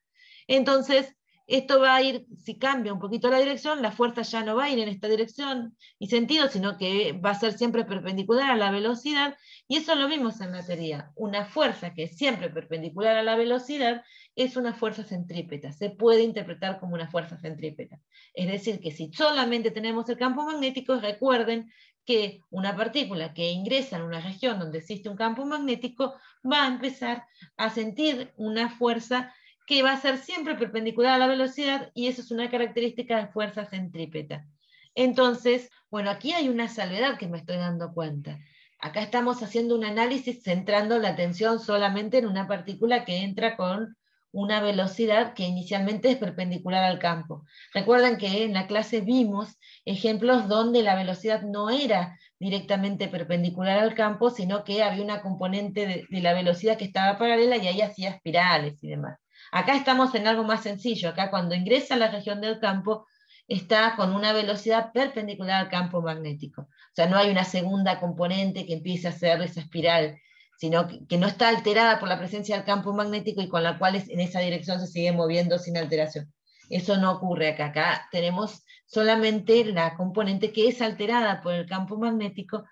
entonces esto va a ir, si cambia un poquito la dirección, la fuerza ya no va a ir en esta dirección y sentido, sino que va a ser siempre perpendicular a la velocidad, y eso lo vimos en la teoría. Una fuerza que es siempre perpendicular a la velocidad es una fuerza centrípeta, se puede interpretar como una fuerza centrípeta. Es decir, que si solamente tenemos el campo magnético, recuerden que una partícula que ingresa en una región donde existe un campo magnético va a empezar a sentir una fuerza que va a ser siempre perpendicular a la velocidad, y eso es una característica de fuerza centrípeta. Entonces, bueno, aquí hay una salvedad que me estoy dando cuenta. Acá estamos haciendo un análisis centrando la atención solamente en una partícula que entra con una velocidad que inicialmente es perpendicular al campo. Recuerden que en la clase vimos ejemplos donde la velocidad no era directamente perpendicular al campo, sino que había una componente de la velocidad que estaba paralela y ahí hacía espirales y demás. Acá estamos en algo más sencillo. Acá cuando ingresa a la región del campo, está con una velocidad perpendicular al campo magnético. O sea, no hay una segunda componente que empiece a hacer esa espiral, sino que no está alterada por la presencia del campo magnético y con la cual en esa dirección se sigue moviendo sin alteración. Eso no ocurre acá. Acá tenemos solamente la componente que es alterada por el campo magnético.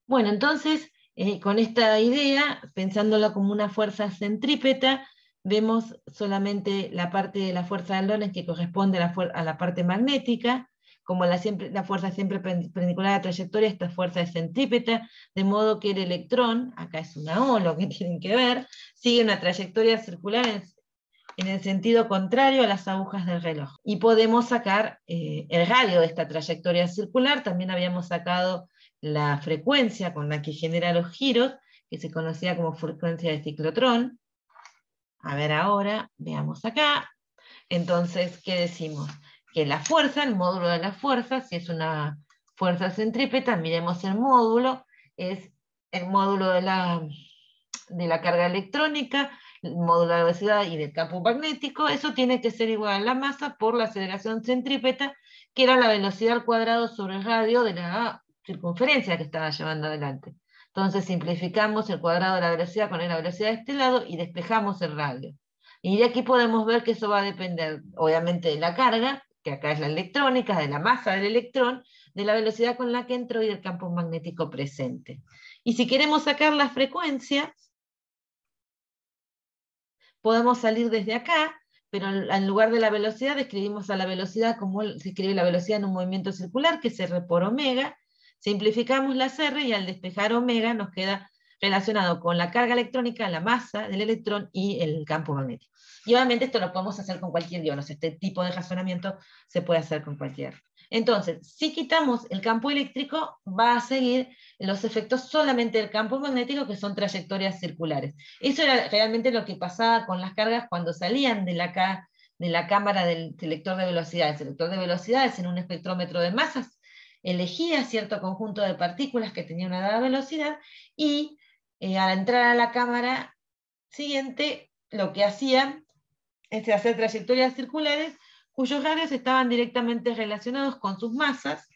Bueno, entonces, con esta idea, pensándolo como una fuerza centrípeta, vemos solamente la parte de la fuerza de Lorentz que corresponde a la parte magnética, como la fuerza siempre perpendicular a la trayectoria, esta fuerza es centrípeta, de modo que el electrón, acá es una O lo que tienen que ver, sigue una trayectoria circular en el sentido contrario a las agujas del reloj. Y podemos sacar el radio de esta trayectoria circular, también habíamos sacado la frecuencia con la que genera los giros, que se conocía como frecuencia de ciclotrón. A ver ahora, veamos acá. Entonces, ¿qué decimos? Que la fuerza, el módulo de la fuerza, si es una fuerza centrípeta, miremos el módulo, es el módulo de la carga electrónica, el módulo de la velocidad y del campo magnético. Eso tiene que ser igual a la masa por la aceleración centrípeta, que era la velocidad al cuadrado sobre el radio de la circunferencia que estaba llevando adelante. Entonces simplificamos el cuadrado de la velocidad con la velocidad de este lado y despejamos el radio. Y de aquí podemos ver que eso va a depender, obviamente, de la carga, que acá es la electrónica, de la masa del electrón, de la velocidad con la que entró y del campo magnético presente. Y si queremos sacar la frecuencia, podemos salir desde acá, pero en lugar de la velocidad, describimos a la velocidad como se escribe la velocidad en un movimiento circular, que es R por omega. Simplificamos las R y al despejar omega nos queda relacionado con la carga electrónica, la masa del electrón y el campo magnético. Y obviamente esto lo podemos hacer con cualquier ion, o sea, este tipo de razonamiento se puede hacer con cualquier. Entonces, si quitamos el campo eléctrico, va a seguir los efectos solamente del campo magnético, que son trayectorias circulares. Eso era realmente lo que pasaba con las cargas cuando salían de la cámara del selector de velocidades. El selector de velocidades en un espectrómetro de masas elegía cierto conjunto de partículas que tenía una dada velocidad y al entrar a la cámara siguiente lo que hacían es hacer trayectorias circulares cuyos radios estaban directamente relacionados con sus masas.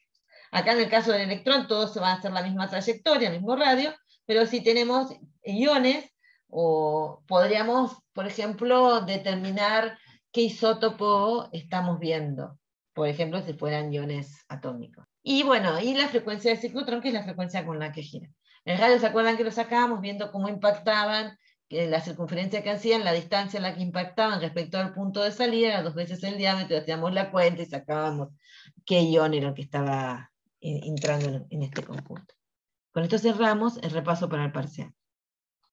Acá en el caso del electrón todos se van a hacer la misma trayectoria, el mismo radio, pero si tenemos iones, o podríamos, por ejemplo, determinar qué isótopo estamos viendo, por ejemplo, si fueran iones atómicos. Y bueno, y la frecuencia de ciclotrón, que es la frecuencia con la que gira. El radio, ¿se acuerdan que lo sacábamos viendo cómo impactaban, que la circunferencia que hacían, la distancia a la que impactaban respecto al punto de salida, era 2 veces el diámetro, hacíamos la cuenta y sacábamos qué ion era el que estaba entrando en este conjunto. Con esto cerramos el repaso para el parcial.